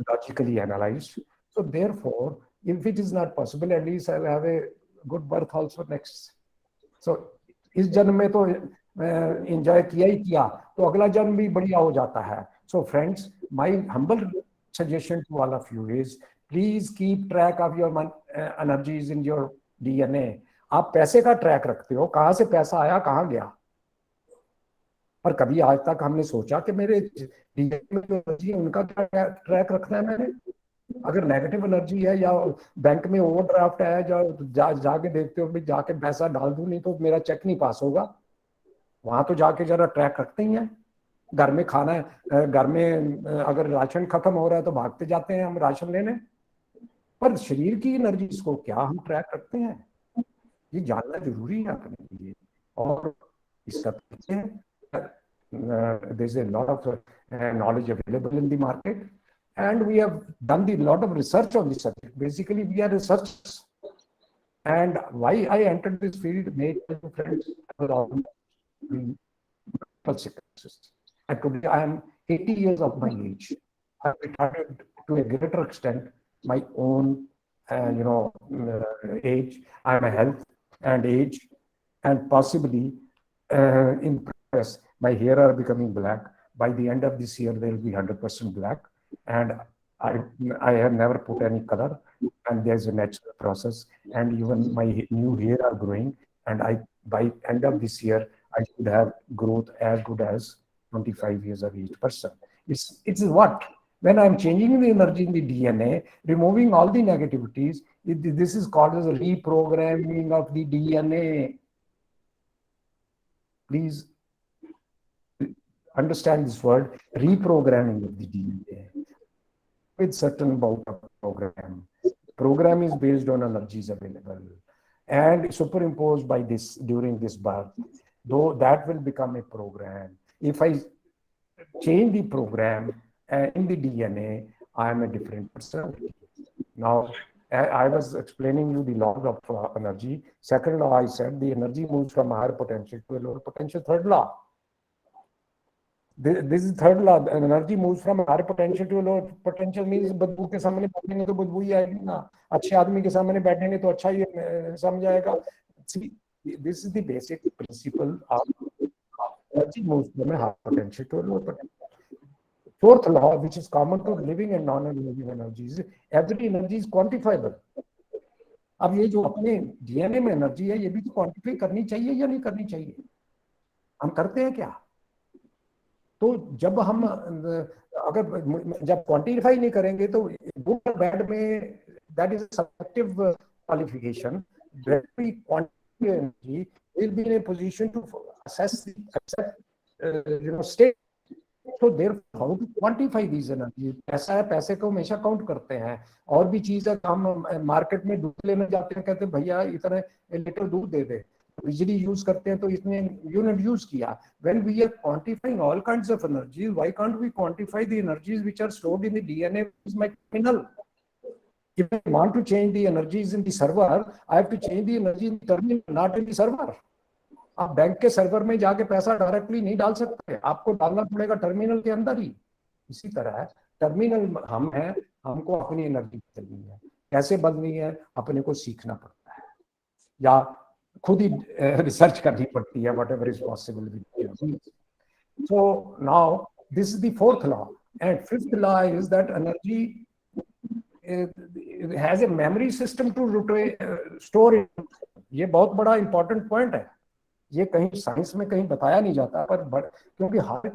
logically analyzed. So therefore, if it is not possible, at least I'll have a good birth also next. So इस जन्म में तो एंजॉय किया ही किया, तो अगला जन्म भी बढ़िया हो जाता है. So friends, my humble suggestion to all of you is please keep track of your energies in your DNA. आप पैसे का ट्रैक रखते हो, कहाँ से पैसा आया कहाँ गया, पर कभी आज तक हमने सोचा कि मेरे डीएनए में जो एनर्जी है उनका क्या ट्रैक रखना है मैंने. अगर नेगेटिव एनर्जी है या बैंक में ओवरड्राफ्ट है, जाके देखते हो भी जाके पैसा डाल दूं, नहीं तो मेरा चेक नहीं पास होगा. वहां तो जाके जरा ट्रैक रखते ही हैं. घर में खाना है, घर में अगर राशन खत्म हो रहा है तो भागते जाते हैं हम राशन लेने, पर शरीर की एनर्जीज को क्या हम ट्रैक रखते हैं, ये जानना जरूरी है अपने लिए. और इसका there's a lot of knowledge available in the market, and we have done a lot of research on this subject. Basically, we are researchers. And why I entered this field, made friends around sicknesses. And today I am 80 years of my age. I retired to a greater extent my own, age. I am a health and age, and possibly in progress, my hair are becoming black. By the end of this year, they will be 100% black. And I have never put any color, and there's a natural process. And even my new hair are growing, and by end of this year, I should have growth as good as 25 years of age person. It's what? When I'm changing the energy in the DNA, removing all the negativities, this is called as a reprogramming of the DNA. Please understand this word, reprogramming of the DNA. With certain amount of program. Program is based on energies available and superimposed by this during this birth. Though that will become a program. If I change the program in the DNA, I am a different personality. Now, I was explaining you the laws of energy. Second law, I said the energy moves from higher potential to a lower potential. Third law. This is third law. Energy moves from higher potential to a lower potential means बदबू के सामने बैठेंगे तो बदबू ही आएगी ना, अच्छे आदमी के सामने बैठेंगे तो अच्छा ही समझ आएगा. See, this is the basic principle of energy moves from a higher potential to a lower potential. Fourth law, which is common to living and non-living energies, every energy is quantifiable. अब ये जो अपने डीएनए में एनर्जी है, ये भी तो क्वांटिफाई करनी चाहिए या नहीं करनी चाहिए? हम करते हैं क्या? तो जब हम जब क्वांटिफाई नहीं करेंगे तो गुड और बैड में that is subjective qualification. Every quantity energy will be in a position to assess the state. So therefore, how to quantify these energy? पैसा है, पैसे को हमेशा काउंट करते हैं. और भी चीज है, हम मार्केट में दूध लेने जाते हैं, कहते हैं भैया इतने लीटर दूध दे दे. बिजली यूज करते हैं तो इतने यूनिट यूज किया. When we are quantifying all kinds of energies, why can't we quantify the energies which are stored in the DNA, which is my terminal? If I want to change the energies in the server, I have to change the energy in the terminal, not in the server. आप बैंक के सर्वर में जाके पैसा डायरेक्टली नहीं डाल सकते, आपको डालना पड़ेगा टर्मिनल के अंदर ही. इसी तरह टर्मिनल हम हैं, हमको अपनी एनर्जी बदलनी है. कैसे बदलनी है, अपने को सीखना पड़ता है या खुद ही रिसर्च करनी पड़ती है. Whatever is possible. So now this is the fourth law. And fifth law is that energy has a memory system to store it. ये बहुत बड़ा इंपॉर्टेंट पॉइंट है. ये कहीं साइंस में कहीं बताया नहीं जाता, पर क्योंकि हर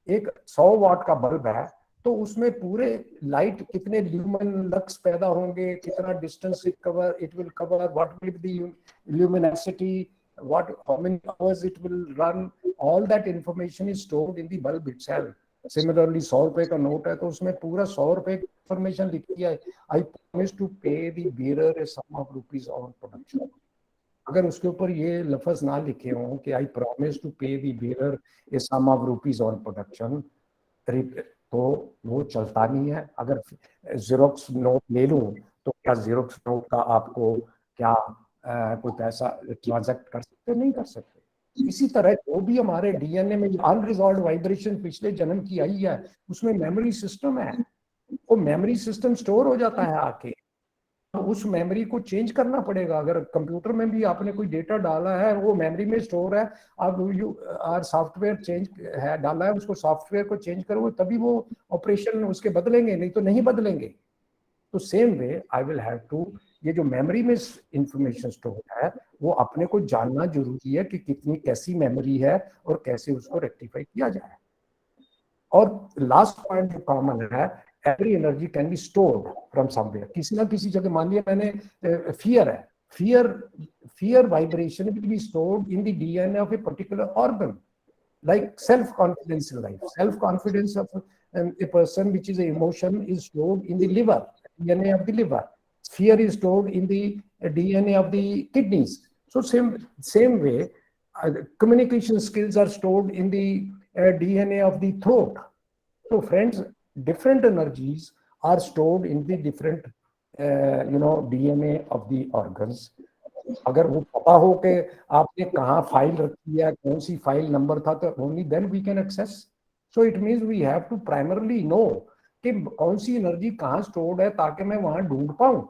एक 100 वाट का बल्ब है तो उसमें पूरे लाइट कितने ल्यूमिन लक्स पैदा होंगे, कितना distance it will cover, what will be the luminosity, how many hours it will run, all that information is stored in the bulb itself. Similarly, 100 रुपए का नोट है तो उसमें पूरा 100 रुपए की इंफॉर्मेशन लिखी है. I promise to pay the bearer a sum of rupees on production. अगर उसके ऊपर ये लफ्ज ना लिखे हों कि I promise to pay the bearer a sum of rupees on production, तो वो चलता नहीं है। अगर जीरोक्स नोट ले लूं तो क्या जीरोक्स नोट का आपको क्या कोई पैसा ट्रांजैक्ट कर सकते? नहीं कर सकते। इसी तरह जो भी हमारे डीएनए में अनरिजॉल्व वाइब्रेशन पिछले जन्म की आई है, उसमें मेमोरी सिस्टम है, वो मेमोरी सिस्टम स्टोर हो जाता है आके, तो उस मेमोरी को चेंज करना पड़ेगा। अगर कंप्यूटर में भी आपने कोई डेटा डाला है, वो मेमोरी में स्टोर है, आप यू आर सॉफ्टवेयर चेंज है डाला है, उसको सॉफ्टवेयर को चेंज करोगे तभी वो ऑपरेशन उसके बदलेंगे, नहीं तो नहीं बदलेंगे। तो same way I will have to, ये जो मेमोरी में इंफॉर्मेशन स्टोर है वो अपने को जानना जरूरी है कि कितनी कैसी मेमोरी है और कैसे उसको रेक्टिफाई किया जाए। और लास्ट पॉइंट जो कॉमन है, every energy can be stored from somewhere, किसी ना किसी जगह। मान लिया मैंने फियर है, fear vibration will be stored in the DNA of a particular organ, like self-confidence in life. Self-confidence of a person, which is an emotion, is stored in the liver, DNA of the liver. Fear is stored in the DNA of the kidneys. So same way, communication skills are stored in the DNA of the throat. So friends, different energies are stored in the different DNA of the organs. अगर वो पता हो कि आपने कहाँ फाइल रखी है, कौन सी फाइल नंबर था, तो only then we can access. So it means we have to primarily know कि कौन सी एनर्जी कहाँ स्टोर्ड है ताकि मैं वहां ढूंढ पाऊं।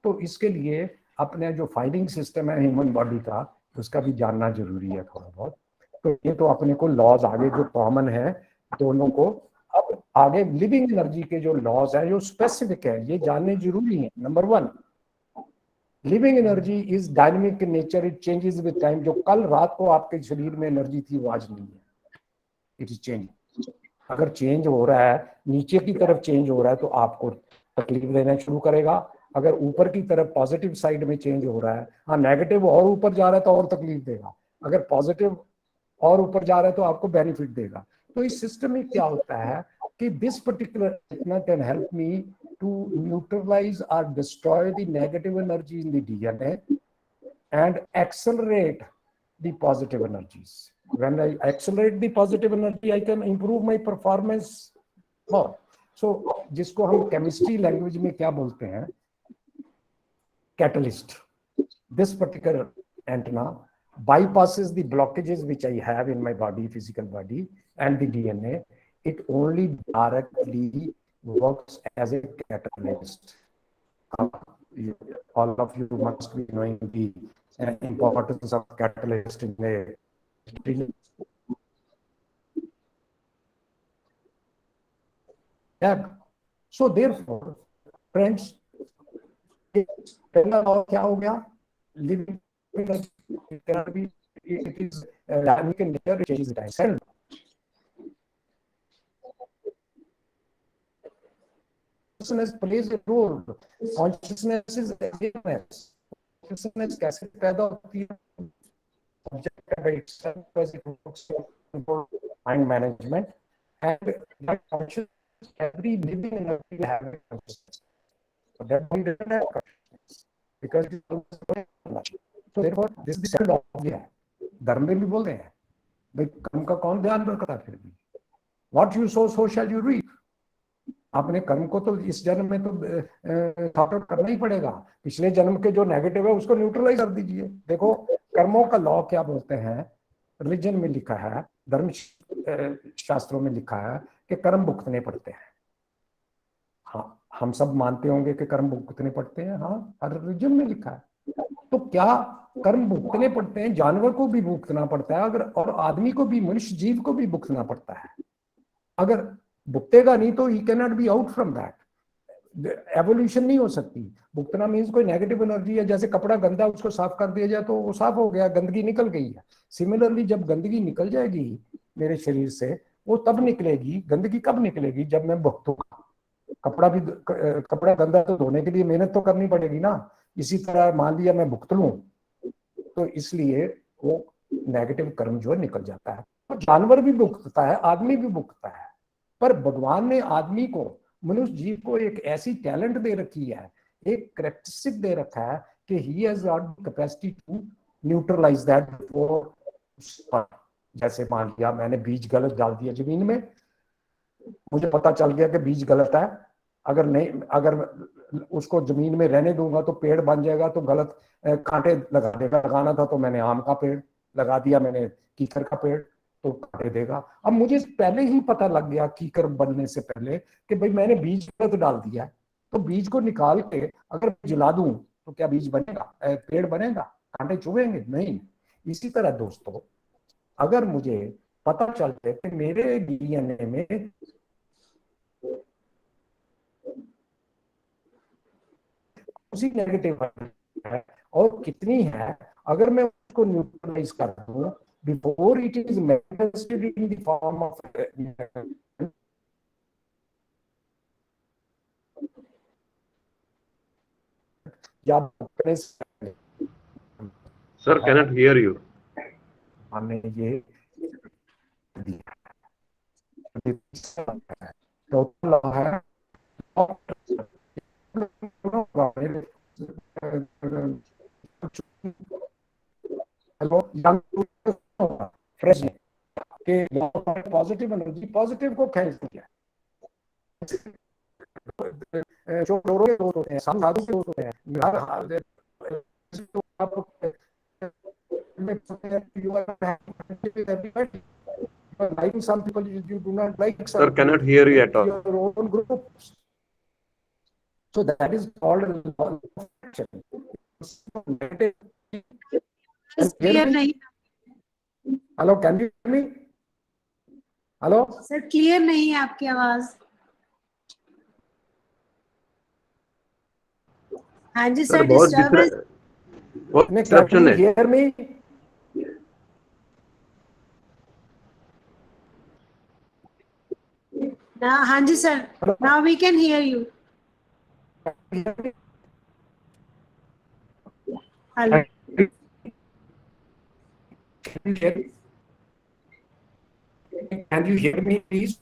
तो इसके लिए अपने जो फाइलिंग सिस्टम है ह्यूमन बॉडी का, उसका भी जानना जरूरी है थोड़ा बहुत। तो ये तो अपने को लॉज आगे जो कॉमन है दोनों को। अब आगे लिविंग एनर्जी के जो लॉज है जो स्पेसिफिक है, ये जानने जरूरी है। Number 1, living energy is dynamic in nature, it changes with time. जो कल रात को आपके शरीर में एनर्जी थी वो आज नहीं है, इट इज चेंज। अगर चेंज हो रहा है, नीचे की तरफ चेंज हो रहा है, तो आपको तकलीफ देना शुरू करेगा। अगर ऊपर की तरफ पॉजिटिव साइड में चेंज हो रहा है, हाँ नेगेटिव और ऊपर जा रहा है तो और तकलीफ देगा। अगर पॉजिटिव और ऊपर जा रहा है तो आपको बेनिफिट देगा। तो इस सिस्टम में क्या होता है कि this particular can help me to neutralize or destroy the negative energy in the DNA and accelerate the positive energies. When I accelerate the positive energy, I can improve my performance more. So जिसको हम केमिस्ट्री लैंग्वेज में क्या बोलते हैं, catalyst. This particular antenna bypasses the blockages which I have in my body, physical body, and the DNA. It only directly works as a catalyst. All of you must be knowing the importance of catalyst in the lab. So therefore, friends, पहला लॉ क्या हो गया? Living energy, it is dynamic in nature, it changes with time. Consciousness plays a role. Consciousness is awareness. Consciousness कैसे पैदा होती है? Object by itself, because it works for mind management, and that consciousness, every living energy will have a consciousness. So that one doesn't have consciousness because it is so therefore this is the second law है। धर्म में भी बोलते हैं भाई कर्म का कौन ध्यान रखता है? फिर भी what you sow so shall you reap। आपने कर्म को तो इस जन्म में तो सॉर्ट आउट करना ही पड़ेगा। पिछले जन्म के जो नेगेटिव है उसको न्यूट्रलाइज कर दीजिए। देखो कर्मों का लॉ क्या बोलते हैं, रिलीजन में लिखा है, धर्म शास्त्रों में लिखा है कि कर्म भुगतने पड़ते हैं। हाँ, हम सब मानते होंगे कि कर्म भुगतने पड़ते हैं, हाँ हर रिलीजन में लिखा है। तो क्या कर्म भुगतने पड़ते हैं? जानवर को भी भुगतना पड़ता है, अगर और आदमी को भी, मनुष्य जीव को भी भुगतना पड़ता है। अगर भुगतेगा नहीं तो he can not be out from that. Evolution नहीं हो सकती। भुगतना मीन्स कोई नेगेटिव एनर्जी है, जैसे कपड़ा गंदा उसको साफ कर दिया जाए तो वो साफ हो गया, गंदगी निकल गई है। सिमिलरली जब गंदगी निकल जाएगी मेरे शरीर से, वो तब निकलेगी। गंदगी कब निकलेगी? जब मैं भुगतूंगा। कपड़ा गंदा तो धोने के लिए मेहनत तो करनी पड़ेगी ना। इसी तरह मान लिया मैं भुगत लूं तो इसलिए वो नेगेटिव कर्म जो निकल जाता है। तो जानवर भी भुगतता है, आदमी भी भुगतता है, पर भगवान ने आदमी को, मनुष्य जीव को एक ऐसी टैलेंट दे रखी है, एक करेक्टरिस्टिक दे रखा है कि he has got capacity to neutralise that before. जैसे मान लिया मैंने बीज गलत डाल दिया जमीन में, मुझे पता चल गया कि बीज गलत है, अगर नहीं, अगर उसको जमीन में रहने दूंगा तो पेड़ बन जाएगा, तो गलत कांटे लगा देगा। लगाना था तो मैंने आम का पेड़ लगा दिया, मैंने कीकर का पेड़, तो कांटे देगा। अब मुझे पहले ही पता लग गया कीकर बनने से पहले कि भाई मैंने बीज गलत डाल दिया, तो बीज को निकाल के अगर जला दूं तो क्या बीज बनेगा, पेड़ बनेगा, कांटे चुभेंगे नहीं। इसी तरह दोस्तों, अगर मुझे पता चलते कि मेरे डीएनए में उसी नेगेटिव है और कितनी है, अगर मैं उसको न्यूट्रलाइज कर दूं before it is manifested in the form of, या
Sir, cannot hear you.
हमने ये टोटल है हेलो फ्रेश के पॉजिटिव एनर्जी, पॉजिटिव को खींच दिया। जो डोरो के दोस्त होते हैं, साधु के दोस्त होते हैं, like some people you do not like,
Sir, cannot hear you at all.
your own groups. So that is called law of attraction.
Clear नहीं,
Hello, can you hear me? Hello?
Sir clear नहीं है आपकी आवाज। हाँ जी
सर
सर,
बहुत
डिस्टर्बेंस।
बहुत
Can
डिस्ट्रक्शन
you
है।
hear me?
हाँ जी sir, now we can hear you. Hello
Can you hear me, please?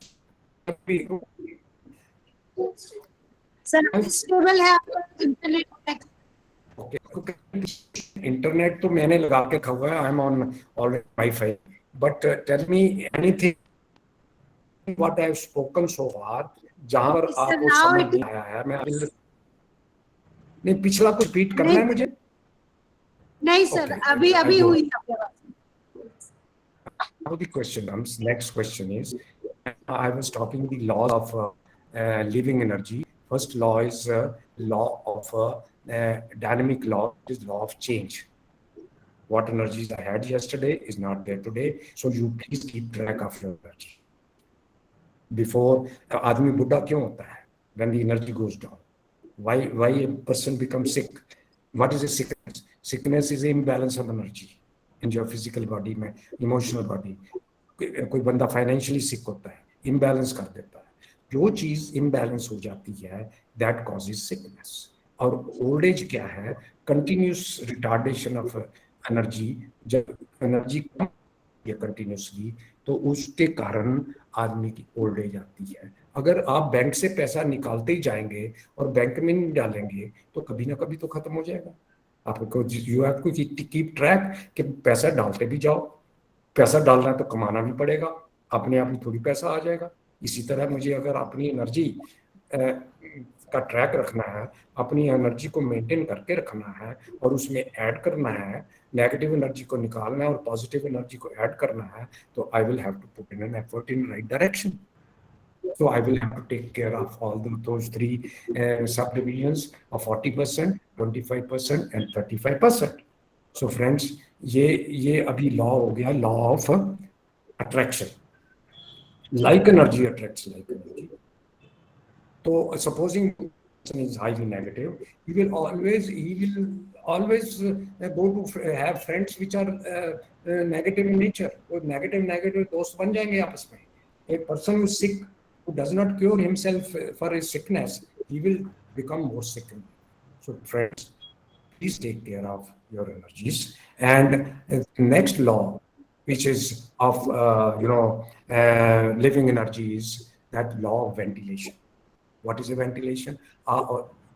Sir, stable है आपका इंटरनेट?
इंटरनेट तो मैंने लगा के रखा हुआ है, I am on already wifi, but tell me anything what I have spoken so far, जहां पर आपको समझ नहीं आया है। मैं नहीं, पिछला कुछ रिपीट करना है मुझे?
नहीं सर, अभी अभी हुई आपकी आवाज।
Now the question comes, next question is, I was talking the law of living energy. First law is law of dynamic law, is law of change. What energies I had yesterday is not there today, so you please keep track of your energy. Before आदमी बुढ़ा क्यों होता है? When the energy goes down. Why a person becomes sick? What is a sickness? Sickness is an imbalance of energy in your physical body में, emotional body. कोई बंदा फाइनेंशियली सिक होता है, इम्बैलेंस कर देता है। जो चीज इम्बैलेंस हो जाती है, दैट कॉजेज सिकनेस। और ओल्ड एज क्या है? Continuous retardation of energy. जब एनर्जी कम है कंटिन्यूसली, तो उसके कारण आदमी की ओल्ड एज आती है। अगर आप बैंक से पैसा निकालते ही जाएंगे और बैंक में नहीं डालेंगे, तो कभी ना कभी तो खत्म हो जाएगा। आपको you have to keep track कि पैसा डालते भी जाओ। पैसा डालना है तो कमाना भी पड़ेगा, अपने आप ही थोड़ी पैसा आ जाएगा। इसी तरह मुझे अगर अपनी एनर्जी का ट्रैक रखना है, अपनी एनर्जी को मेंटेन करके रखना है और उसमें ऐड करना है, नेगेटिव एनर्जी को निकालना है और पॉजिटिव एनर्जी को ऐड करना है, तो I will have to put in an effort in right direction. So I will have to take care of all those three subdivisions of 40%, 25% and 35%. So friends, ये अभी लॉ हो गया, law of attraction. Like energy attracts like energy. तो supposing is highly negative, he will always go to have friends which are negative in nature. और negative दोस्त बन जाएंगे आपस में. A person who is sick, who does not cure himself for his sickness, he will become more sick. So friends, please take care of your energies. And the next law, which is of living energy, is that law of ventilation. What is a ventilation?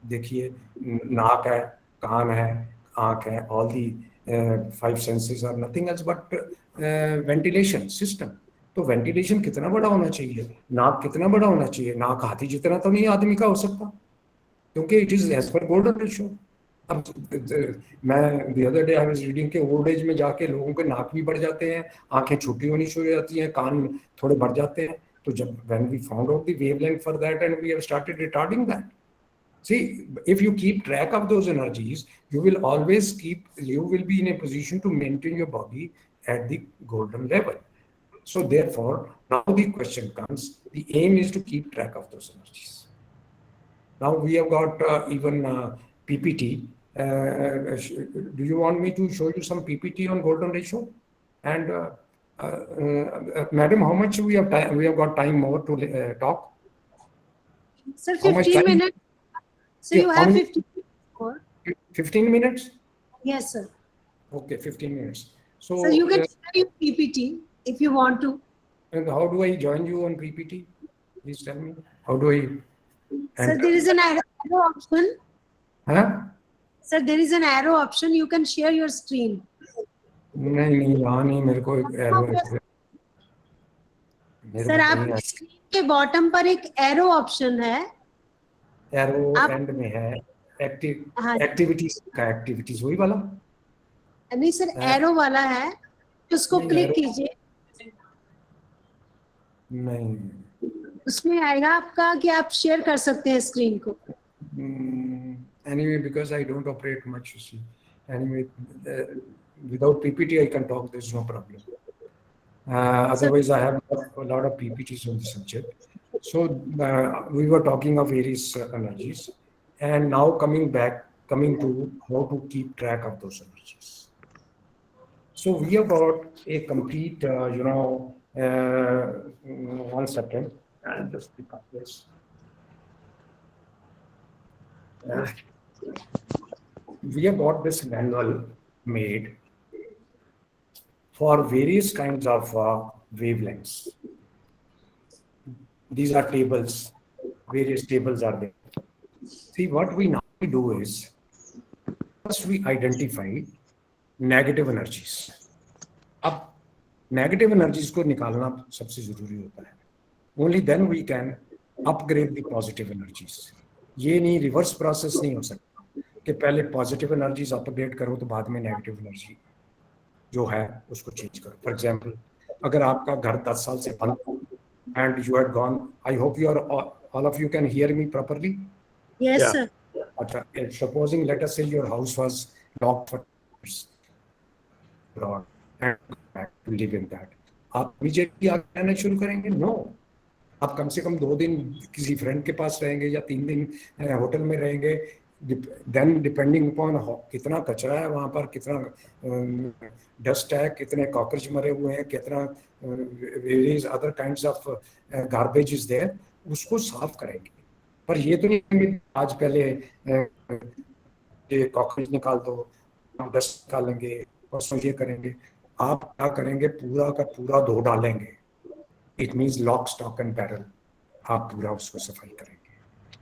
देखिए, नाक है, कान है, आँख है, all the five senses are nothing else but ventilation system. तो वेंटिलेशन कितना बड़ा होना चाहिए, नाक कितना बड़ा होना चाहिए, नाक हाथी जितना तो नहीं आदमी का हो सकता, क्योंकि it is as per golden ratio. अब मैं the other day I was reading के ओल्ड एज में जाके लोगों के नाक भी बढ़ जाते हैं, आंखें छोटी होनी शुरू हो जाती हैं, कान थोड़े बढ़ जाते हैं। तो जब when we found out the wavelength for that and we have started retarding that, see, if you keep track of those energies, you will be in a position to maintain your body at the golden level. So therefore, now the question comes, the aim is to keep track of those energies. Now we have got even PPT. Do you want me to show you some PPT on golden ratio? And madam, how much we have time? We have got time more to talk.
Sir,
How much
15
time?
minutes. So
Yeah,
you
how
have
many-
15 minutes more.
15 minutes?
Yes, sir.
Okay, 15 minutes. So,
So you can share your PPT if you want to.
and how do I join you on PPT? Please tell me. How do I
Sir,
enter?
there is an arrow option.
Huh?
Sir, there is an arrow option. You can share your screen.
नहीं यहाँ नहीं, मेरे को एक एरो
सर, आपकी स्क्रीन के बॉटम पर एक एरो ऑप्शन है।
एरो
आप-
एंड में है
हाँ।
एक्टिविटीज का, एक्टिविटीज वही वाला।
नहीं सर,
हाँ।
एरो वाला है, उसको
नहीं,
क्लिक
arrow-
कीजिए,
नहीं,
उसमें आएगा आपका कि आप शेयर कर सकते हैं स्क्रीन को।
anyway, because I don't operate much, you see. Anyway, without PPT I can talk, there's no problem. Otherwise I have a lot of PPTs on the subject. So we were talking of various energies, and now coming to how to keep track of those energies. So we have got a complete, one second, I'll just pick up this. We have got this manual made for various kinds of wavelengths. These are tables, various tables are there. See, what we now do is, first we identify negative energies. अब negative energies को निकालना सबसे जरूरी होता है. Only then we can upgrade the positive energies. ये नहीं, रिवर्स प्रोसेस नहीं हो सकता कि पहले पॉजिटिव एनर्जीज अपग्रेड करो तो बाद में नेगेटिव एनर्जी जो है उसको चेंज करो. फॉर एग्जांपल, अगर आपका घर 10 साल से बंद and you had gone, I hope you are all of you can hear me properly.
Yes
Yeah.
Sir.
अच्छा, supposing let us say your house was locked for abroad and back to live in that, आप इमीडिएटली आगे रहना शुरू करेंगे? नो. आप कम से कम 2 दिन किसी फ्रेंड के पास रहेंगे या 3 दिन होटल में रहेंगे. देन डिपेंडिंग अपॉन कितना कचरा है वहाँ पर, कितना डस्ट है, कितने कॉकरोच मरे हुए हैं, कितना various other kinds of garbage is there, उसको साफ करेंगे. पर ये तो नहीं आज पहले कॉकरोच निकाल दो, डस्ट निकालेंगे, परसों ये करेंगे. आप क्या करेंगे, पूरा का पूरा धो डालेंगे. It means lock stock and barrel, आप पूरा उसको सफाई करेंगे.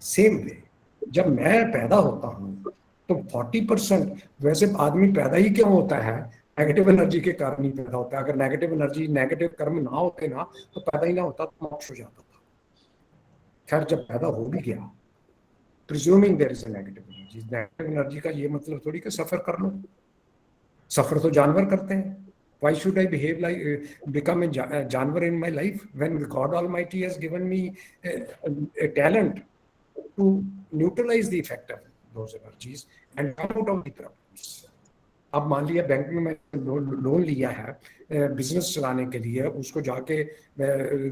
सेम वे जब मैं पैदा होता हूँ तो 40% वैसे आदमी पैदा ही क्यों होता है, नेगेटिव एनर्जी के कारण ही पैदा होता है. अगर नेगेटिव एनर्जी, नेगेटिव कर्म ना होते ना तो पैदा ही ना होता, तो मोक्ष हो जाता था. खैर, जब पैदा हो भी गया, presuming there is a negative energy, negative energy का ये मतलब थोड़ी कि सफर कर लो. सफर तो जानवर करते हैं. Why should I behave like become a जानवर in my life when God Almighty has given me a talent to neutralize the effect of those energies and come out of the problems. अब मान लिया बैंक में मैं लोन लिया है बिजनेस चलाने के लिए, उसको जाके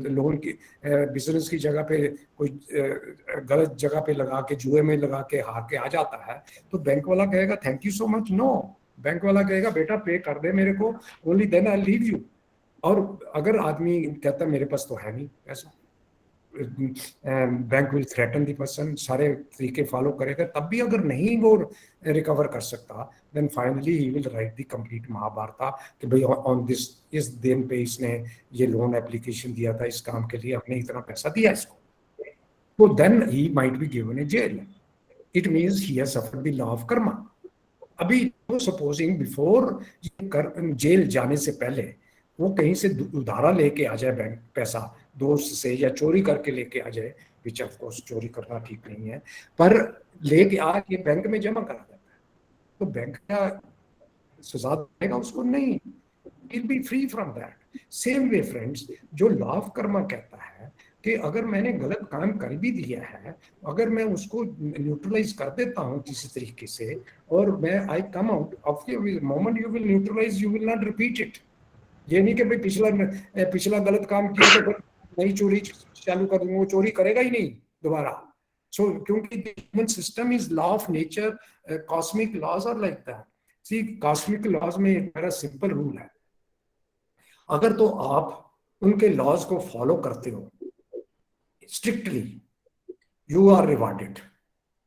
लोन की बिजनेस की जगह पे कोई गलत जगह पे लगा के, जुए में लगा के हार के आ जाता है, तो बैंक वाला कहेगा thank you so much? No, bank वाला कहेगा बेटा पे कर दे मेरे को, only then I leave you. और अगर आदमी कहता मेरे पास तो है नहीं पैसा, bank will threaten the person, सारे तरीके फॉलो करेगा, तब भी अगर नहीं वो रिकवर कर सकता, then finally he will write the complete Mahabharata कि भाई ऑन दिस, इस दिन पे इसने ये लोन एप्लीकेशन दिया था, इस काम के लिए हमने इतना पैसा दिया इसको, तो then he might be given a jail. It means he has suffered the law of karma. अभी सपोजिंग बिफोर जेल जाने से पहले वो कहीं से उधारा लेके आ जाए बैंक पैसा दोस्त से, या चोरी करके लेके आ जाए, विच ऑफ कोर्स चोरी करना ठीक नहीं है, पर लेके आके बैंक में जमा करा देता है, तो बैंक का सजा देगा उसको? नहीं, will be free from that. Same way friends, जो लॉ ऑफ कर्मा कहता है कि अगर मैंने गलत काम कर भी दिया है, अगर मैं उसको न्यूट्रलाइज कर देता हूं किसी तरीके से, और मैं I come out of moment you will neutralise, you will not repeat it. ये नहीं कि भाई पिछला गलत काम किया तो फिर नई चोरी चालू कर दूंगा, वो चोरी करेगा ही नहीं दोबारा। सो क्योंकि human system is law of nature, cosmic laws are like that. See, cosmic laws में एक बड़ा सिंपल रूल है, अगर तो आप उनके लॉज को फॉलो करते हो strictly, you are rewarded.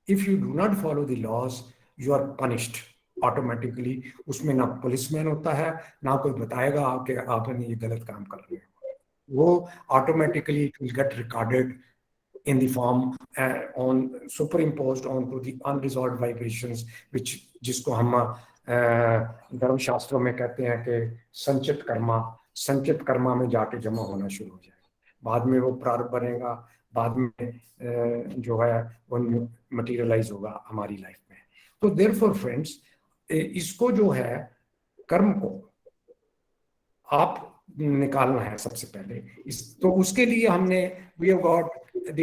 If you do not follow the laws, you are punished automatically. उसमें ना पुलिसमैन होता है, ना कोई बताएगा कि आपने ये गलत काम कर रहे हो, वो automatically it will get recorded in the form on superimposed onto the unresolved vibrations, which जिसको हम धर्म शास्त्रों में कहते हैं कि संचित कर्मा में जाके जमा होना शुरू हो जाएगा, बाद में वो प्रारब्ध बनेगा, बाद में जो है वो मटीरियलाइज होगा हमारी लाइफ में। तो देयरफॉर फ्रेंड्स, इसको जो है कर्म को आप निकालना है सबसे पहले। तो उसके लिए हमने we have got the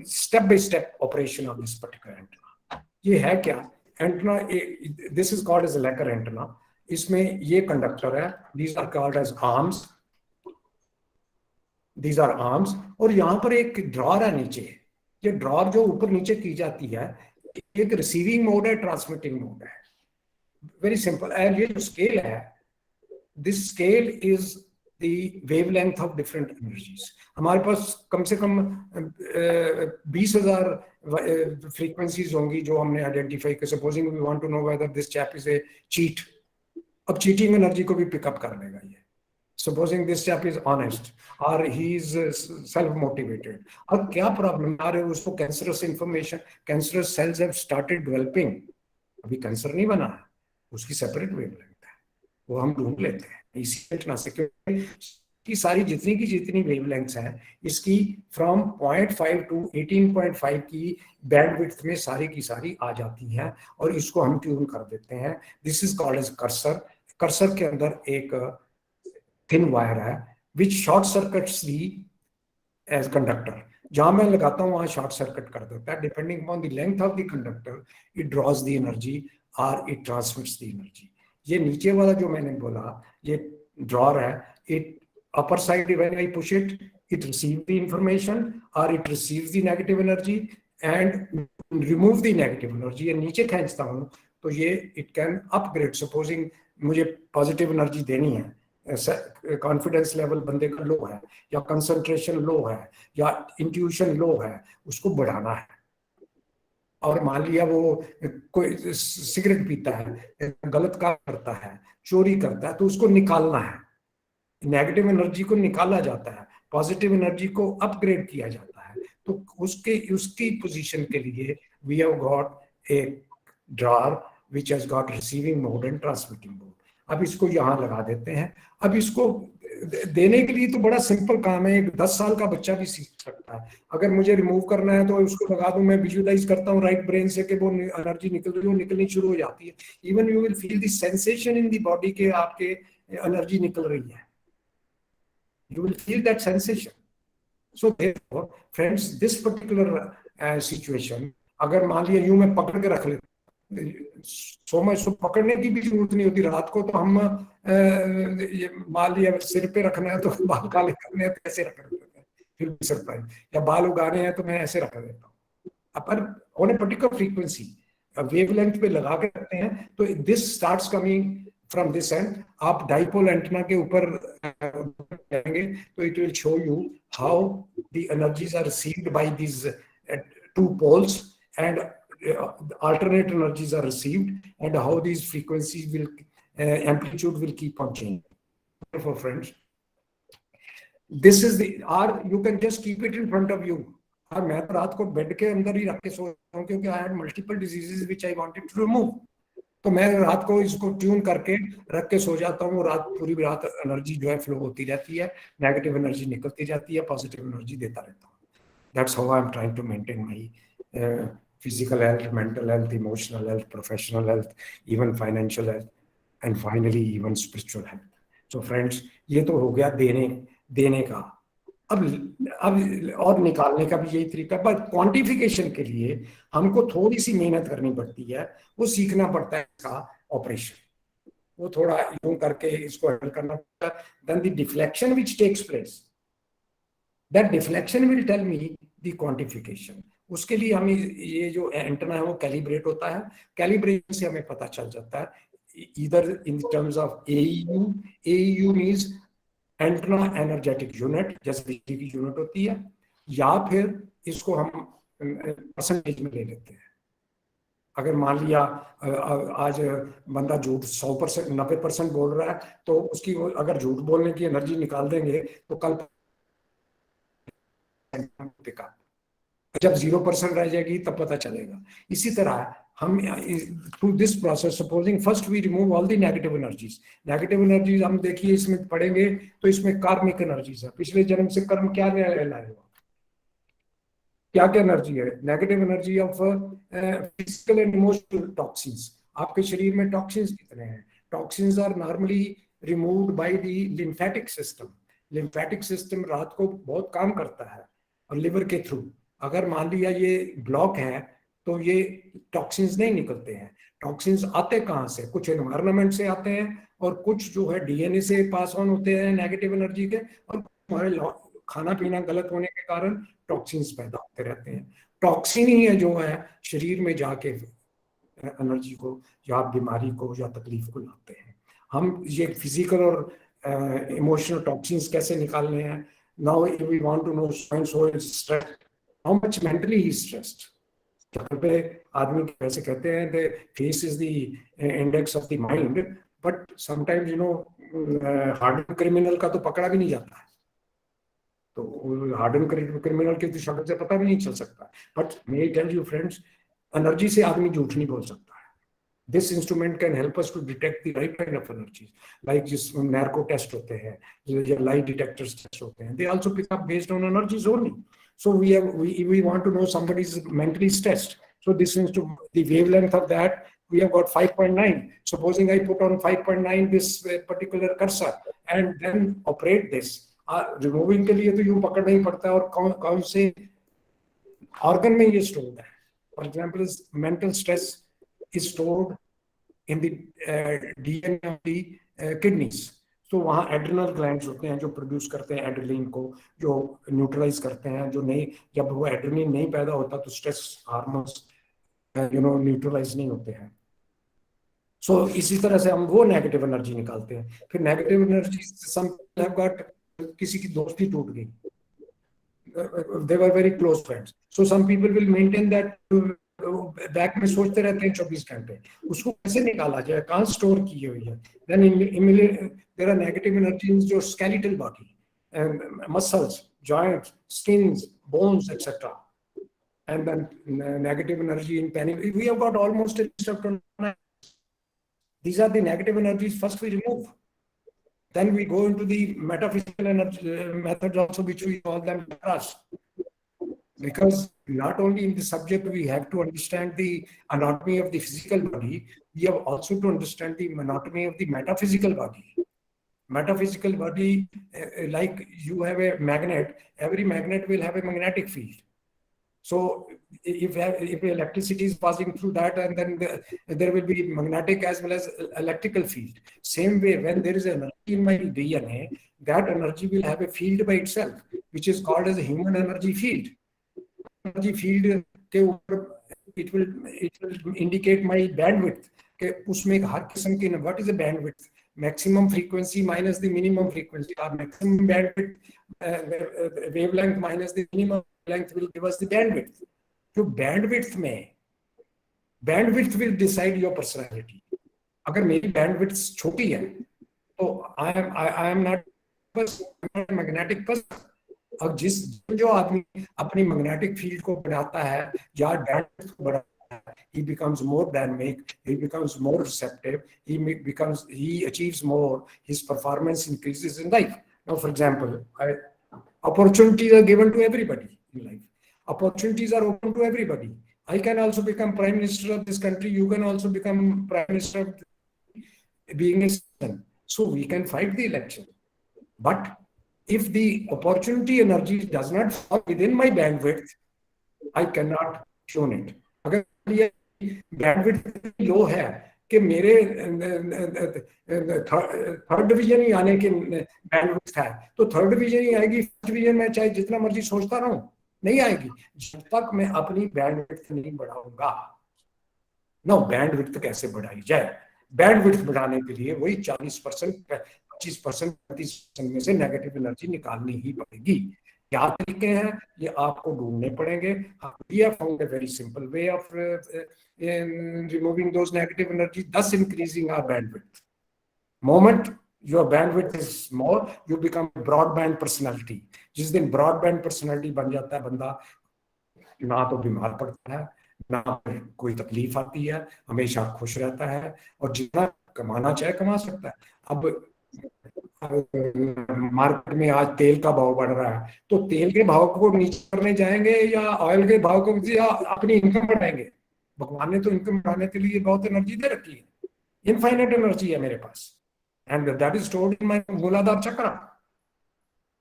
step by step operation of this particular antenna. ये है क्या antenna? This is called as lecher antenna. इसमें ये कंडक्टर है, these are called as arms, these are arms, और यहाँ पर एक ड्रॉर है नीचे। ये ड्रॉर जो ऊपर नीचे की जाती है, एक रिसीविंग मोड है, ट्रांसमिटिंग मोड है, वेरी सिंपल। एंड ये जो स्केल है, this scale is the wavelength of different energies. हमारे पास कम से कम 20,000 फ्रीक्वेंसीज होंगी जो हमने आइडेंटिफाई कर। Supposing we want to know whether this chap is a cheat, अब चीटिंग एनर्जी को भी पिकअप कर लेगा ये। Supposing this chap is honest or he is self-motivated, और क्या प्रॉब्लम आ रहे हो उसको? Cancerous information, cancerous cells have started developing, अभी कैंसर नहीं बना है, उसकी सेपरेट वेवलेंथ है, वो हम ढूंढ लेते हैं इसी एंटेना से, क्योंकि सारी जितनी वेवलेंथ्स हैं इसकी फ्रॉम 0.5 टू 18.5 की बैंडविड्थ में सारी की सारी आ जाती हैं, और इसको हम ट्यून कर देते हैं। This is called as cursor. Cursor के अंदर एक थिन वायर है which short circuits the as conductor. जहां मैं लगाता हूं वहां शॉर्ट सर्किट कर देता है। Depending upon the length of the conductor it draws the energy और इट ट्रांसमिट्स द एनर्जी। ये नीचे वाला जो मैंने बोला, ये ड्रॉर है, it upper side when I push it, it receive the information और it receives the negative energy and remove the negative energy. ये नीचे खींचता हूं तो ये इट कैन अपग्रेड। सपोजिंग मुझे पॉजिटिव एनर्जी देनी है, कॉन्फिडेंस लेवल बंदे का लो है, या कंसंट्रेशन लो है, या इंट्यूशन लो है, उसको बढ़ाना है। और मान लिया वो कोई सिगरेट पीता है, गलत काम करता है, चोरी करता है, तो उसको निकालना है। नेगेटिव एनर्जी को निकाला जाता है, पॉजिटिव एनर्जी को अपग्रेड किया जाता है। तो उसकी पोजीशन के लिए we have got a drawer which has got receiving mode and transmitting mode. अब इसको यहाँ लगा देते हैं। अब इसको देने के लिए तो बड़ा सिंपल काम है, एक 10 साल का बच्चा भी सीख सकता है। अगर मुझे रिमूव करना है तो उसको लगा दूं, मैं विजुअलाइज करता हूँ राइट ब्रेन से कि वो एनर्जी निकल रही है, निकलनी शुरू हो जाती है। Even you will feel the sensation in the body के आपके एनर्जी निकल रही है, you will feel that sensation. So therefore friends, this particular situation, अगर मान लिया यूं मैं पकड़ के रख लेता, सो पकड़ने की भी जरूरत नहीं होती। रात को तो हम मान लिया सिर पे रखना है तो बाल काले करने हैं तो ऐसे रख देते हैं, फिर भी सकता है, या बाल उगाने हैं तो मैं ऐसे रख देता हूँ। पर on a particular frequency wavelength पे लगा के रखते हैं, तो this starts coming from this end. आप डाइपोल एंटेना के ऊपर जाएंगे तो it will show you how the energies are received by these two poles and alternate energies are received, and how these frequencies will amplitude will keep on changing. Therefore friends, this is the, or you can just keep it in front of you। और मैं तो रात को बेड के अंदर ही रख के सो रहा हूँ, क्योंकि I had multiple diseases which I wanted to remove। तो मैं रात को इसको ट्यून करके रख के सो जाता हूँ, रात पूरी रात एनर्जी जो है फ्लो होती रहती है, नेगेटिव एनर्जी निकलती जाती है, पॉजिटिव एनर्जी देता रहता हूँ. That's how I'm trying to maintain my physical health, mental health, emotional health, professional health, even financial health, and finally even spiritual health. So friends, ये तो हो गया देने का. अब और निकालने का भी यही तरीका, पर क्वांटिफिकेशन के लिए हमको थोड़ी सी मेहनत करनी पड़ती है, वो सीखना पड़ता है इसका ऑपरेशन, वो थोड़ा यूं करके इसको हैंडल करना पड़ता है. Then the deflection which takes place, that deflection will tell me the quantification. उसके लिए हमें ये जो एंटेना है वो कैलिब्रेट होता है, कैलिब्रेशन से हमें पता चल जाता है इधर इन terms of AEU means antenna energetic unit, जैसे बिजली की यूनिट होती है, या फिर इसको हम परसेंटेज में ले लेते हैं. अगर मान लिया आज बंदा झूठ 100% 90% बोल रहा है, तो उसकी अगर झूठ बोलने की एनर्जी निकाल देंगे तो कल जब 0% रह जाएगी तब पता चलेगा. इसी तरह हम through this process, supposing first we remove all the negative energies हम देखिए इसमें पढ़ेंगे तो इसमें कार्मिक एनर्जीज है, पिछले जन्म से कर्म क्या लाए हो, क्या क्या एनर्जी है. Negative energy of physical and emotional toxins. आपके शरीर में टॉक्सिन्स कितने हैं? Toxins are normally removed by the lymphatic system. Lymphatic system रात को बहुत काम करता है और लिवर के थ्रू. अगर मान लिया ये ब्लॉक है तो ये टॉक्सिन्स नहीं निकलते हैं. टॉक्सिन्स आते कहाँ से? कुछ एनवायरनमेंट से आते हैं और कुछ जो है DNA से पास ऑन होते हैं नेगेटिव एनर्जी के, और हमारे खाना पीना गलत होने के कारण टॉक्सिन्स पैदा होते रहते हैं. टॉक्सिन ही है जो है शरीर में जाके एनर्जी को या बीमारी को या तकलीफ को लाते हैं. हम ये फिजिकल और इमोशनल टॉक्सिन्स कैसे निकालने हैं? Now if we want to know so is stressed, how much mentally he stressed. घर पे आदमी कैसे कहते हैं the face is the index of the mind, but sometimes you know hardened criminal का तो पकड़ा भी नहीं जाता है, तो हार्डन क्रिमिनल की शक्ल से पता भी नहीं चल सकता. But may tell you friends, energy से आदमी झूठ नहीं बोल सकता है. This instrument can help us to detect the right kind of energy, like जिस नैर्को टेस्ट होते हैं या लाइट डिटेक्टर्स टेस्ट होते हैं, they also pick up based on energies only. So we want to know somebody is mentally stressed. So this is to the wavelength of that we have got 5.9. Supposing I put on 5.9 this particular cursor and then operate this. Removing के लिए तो यूं पकड़ना ही पड़ता है, और कौन से organ में ये stored है. For example, mental stress is stored in the DNA of the kidneys. तो वहाँ एड्रिनल ग्लैंड्स होते हैं जो प्रोड्यूस करते हैं एड्रेनलिन को, जो न्यूट्रलाइज करते हैं. जो नहीं, जब वो एड्रेनलिन नहीं पैदा होता तो स्ट्रेस हार्मोन्स न्यूट्रलाइज नहीं होते हैं. सो इसी तरह से हम वो नेगेटिव एनर्जी निकालते हैं. फिर negative energy some have got, किसी की दोस्ती टूट गई, they were very close friends, so some people will maintain that back में सोचते रहते हैं 24 घंटे. उसको कैसे निकाला जाए, कहाँ स्टोर की हुई है? Then there are negative energies जो skeletal body, muscles, joints, skins, bones, etc. And then negative energy in panic. We have got almost a list of 29. These are the negative energies first we remove. Then we go into the metaphysical energy methods also, which we call them trust. Because not only in the subject we have to understand the anatomy of the physical body, we have also to understand the anatomy of the metaphysical body. Metaphysical body, like you have a magnet, every magnet will have a magnetic field. So if electricity is passing through that, and then there will be magnetic as well as electrical field. Same way, when there is energy in my DNA, that energy will have a field by itself, which is called as a human energy field. Energy field के ऊपर it will indicate my bandwidth. के उसमें हर किस्म की, what is the bandwidth? Maximum frequency minus the minimum frequency, or maximum bandwidth wavelength minus the minimum length will give us the bandwidth. So bandwidth will decide your personality. अगर मेरी bandwidth छोटी है तो I am not a magnetic person. और जो आदमी अपनी मैग्नेटिक फील्ड को बढ़ाता है या बैंडविड्थ को बढ़ाता he becomes more dynamic, he becomes more receptive, he achieves more, his performance increases in life. Now, for example, opportunities are given to everybody in life. Opportunities are open to everybody. I can also become Prime Minister of this country. You can also become Prime Minister of being a citizen. So we can fight the election. But if the opportunity energy does not fall within my bandwidth, I cannot tune it. अगर ये bandwidth low है कि मेरे थर्ड डिवीजन ही आने के बैंडविड्थ है, तो थर्ड डिवीजन ही आएगी, फर्स्ट डिवीजन में चाहे जितना मर्जी सोचता रहूं, नहीं आएगी जब तक मैं अपनी बैंडविड्थ नहीं बढ़ाऊंगा। नो, बैंडविड्थ कैसे बढ़ाई जाए? बैंडविड्थ बढ़ाने के लिए वही 40%, 25%, 30% में से नेगेटिव एनर्जी निकालनी ही पड़ेगी। क्या तरीके हैं ये आपको ढूंढने पड़ेंगे। We have found a very simple way of removing those negative energy, thus increasing our bandwidth. Moment your bandwidth is more, you become a broadband personality. जिस दिन broadband personality बन जाता है बंदा, ना तो बीमार पड़ता है, ना कोई तकलीफ आती है, हमेशा खुश रहता है और जितना कमाना चाहे कमा सकता है। अब मार्केट में आज तेल का भाव बढ़ रहा है, तो तेल के भाव को नीचे करने जाएंगे या ऑयल के भाव को, या अपनी इनकम बढ़ाएंगे? भगवान ने तो इनकम बढ़ाने के लिए बहुत एनर्जी दे रखी है, इनफाइनाइट एनर्जी है मेरे पास, and that is stored in my Muladhara chakra.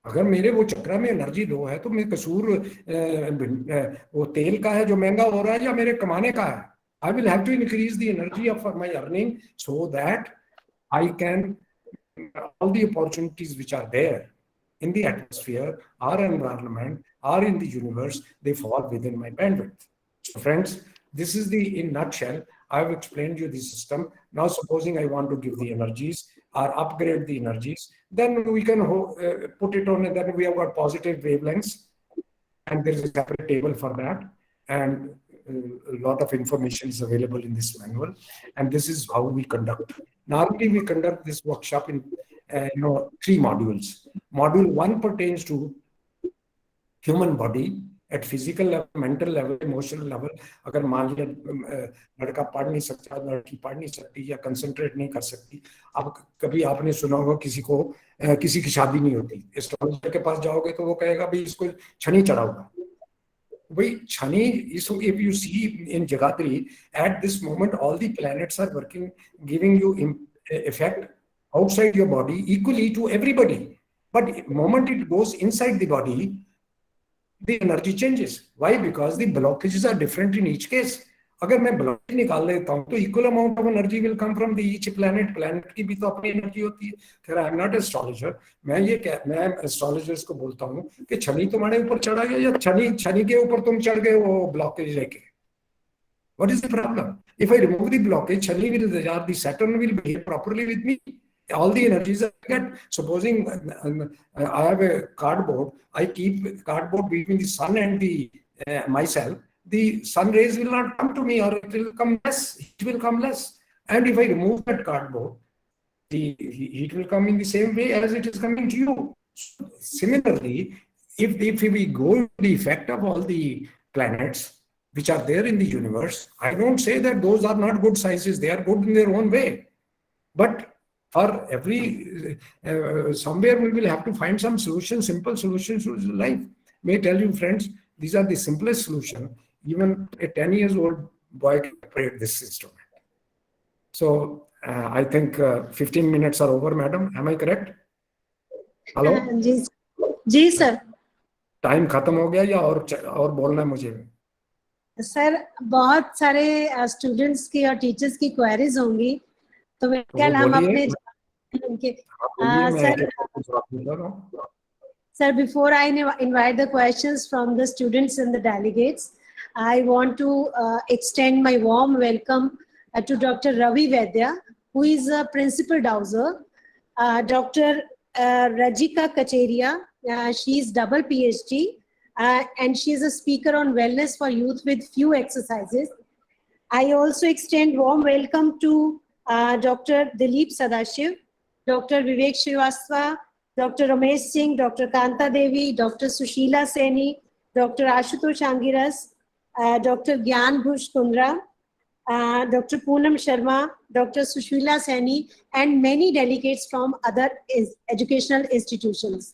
अगर मेरे वो चक्र में एनर्जी लो है तो मैं कसूर वो तेल का है जो महंगा हो रहा है या मेरे कमाने का है? I will have to increase the energy of my earning so that I can all the opportunities which are there in the atmosphere, our environment, or in the universe, they fall within my bandwidth. So friends, this is the, in nutshell, I've explained you the system. Now supposing I want to give the energies or upgrade the energies, then we can put it on, and then we have got positive wavelengths, and there is a separate table for that, and a lot of information is available in this manual, and this is how we conduct. Normally we conduct this workshop in 3 modules. Module 1 pertains to human body at physical level, mental level, emotional level. अगर मान लिया लड़का पढ़ नहीं सकता, लड़की पढ़ नहीं सकती या कंसंट्रेट नहीं कर सकती, अब कभी आपने सुना होगा किसी की शादी नहीं होती, एस्ट्रोलॉजर के पास जाओगे तो वो कहेगा भाई इसको शनि चढ़ा हुआ। भाई Shani, so if you see in Jagatri, at this moment all the planets are working, giving you effect outside your body equally to everybody, but the moment it goes inside the body, the energy changes. Why? Because the blockages are different in each case. अगर मैं ब्लॉकेज निकाल लेता हूँ तो equal amount of energy will come from the each planet. Planet की भी तो अपनी एनर्जी होती है। खैर आई एम नॉट एस्ट्रोलॉजर, मैं एस्ट्रोलॉजर्स को बोलता हूँ कि शनि तुम्हारे ऊपर चढ़ा गया या शनि के ऊपर तुम चढ़ गए वो ब्लॉकेज लेके। What is the problem? If I remove the blockage, Shani will, the Saturn will behave properly with me. All the energies I get. Supposing I have a cardboard, I keep cardboard between the sun and the myself. The sun rays will not come to me, or it will come less. It will come less. And if I remove that cardboard, the heat will come in the same way as it is coming to you. Similarly, if we go to the effect of all the planets which are there in the universe, I don't say that those are not good sciences. They are good in their own way. But for every, somewhere we will have to find some solution, simple solutions to life. May I tell you, friends, these are the simplest solution. Even a 10 years old boy can operate this instrument. So I think 15 minutes are over, madam. Am I correct? Hello?
जी सर.
टाइम खत्म हो गया या और बोलना है मुझे?
सर बहुत सारे स्टूडेंट्स की और टीचर्स की क्वेरीज होंगी, तो कल हम अपने Sir, before I invite the questions from the students and the delegates, I want to extend my warm welcome to Dr. Ravi Vaidya, who is a principal dowser, Dr. Rajika Kacheria, she is double PhD, and she is a speaker on wellness for youth with few exercises. I also extend warm welcome to Dr. Dilip Sadashiv, Dr. Vivek Srivastava, Dr. Ramesh Singh, Dr. Kanta Devi, Dr. Sushila Seni, Dr. Ashutosh Angiras, Dr. Gyan Bhush Kundra, Dr. Poonam Sharma, Dr. Sushila Saini, and many delegates from other educational institutions.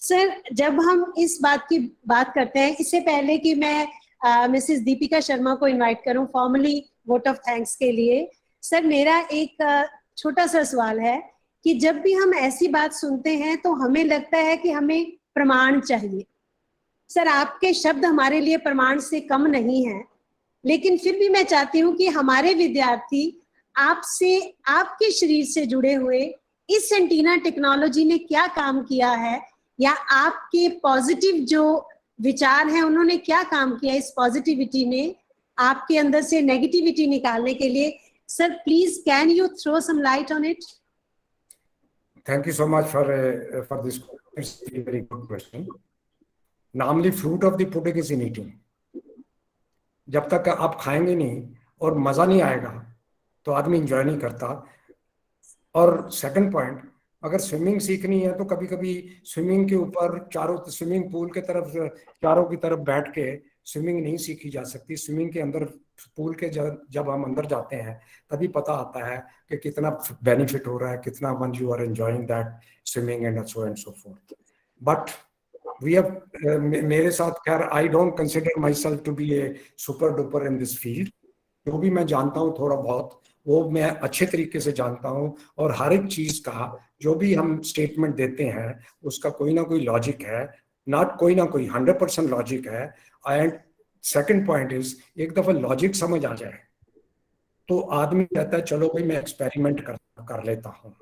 Sir, जब हम इस बात की बात करते हैं, इससे पहले कि मैं मिसेस दीपिका शर्मा को इनवाइट करूं फॉर्मली वोट ऑफ थैंक्स के लिए, सर मेरा एक छोटा सा सवाल है कि जब भी हम ऐसी बात सुनते हैं तो हमें लगता है कि हमें प्रमाण चाहिए। सर, आपके शब्द हमारे लिए प्रमाण से कम नहीं है, लेकिन फिर भी मैं चाहती हूँ कि हमारे विद्यार्थी आपसे, आपके शरीर से जुड़े हुए इस एंटीना टेक्नोलॉजी ने क्या काम किया है, या आपके पॉजिटिव जो विचार हैं उन्होंने क्या काम किया इस पॉजिटिविटी में आपके अंदर से नेगेटिविटी निकालने के लिए। Sir, please can you throw some light on it?
Thank you so much for this very good question. Normally, fruit of the pudding is in eating. जब तक आप खाएंगे नहीं और मजा नहीं आएगा तो आदमी एंजॉय नहीं करता। और सेकंड पॉइंट, अगर स्विमिंग सीखनी है तो कभी कभी स्विमिंग के ऊपर चारों स्विमिंग पूल के तरफ चारों की तरफ बैठ के स्विमिंग नहीं सीखी जा सकती। स्विमिंग के अंदर पूल के जब हम अंदर जाते हैं तभी पता आता है कि कितना बेनिफिट हो रहा है, कितना one you are enjoying that swimming and so forth. But we have मेरे साथ, खैर I don't consider myself to be a super duper in this field. जो भी मैं जानता हूँ थोड़ा बहुत वो मैं अच्छे तरीके से जानता हूँ, और हर एक चीज का जो भी हम स्टेटमेंट देते हैं उसका कोई ना कोई लॉजिक है, नॉट कोई ना कोई 100% लॉजिक है। एंड सेकंड पॉइंट इज, एक दफा लॉजिक समझ आ जाए तो आदमी कहता है चलो भाई मैं एक्सपेरिमेंट कर लेता हूँ।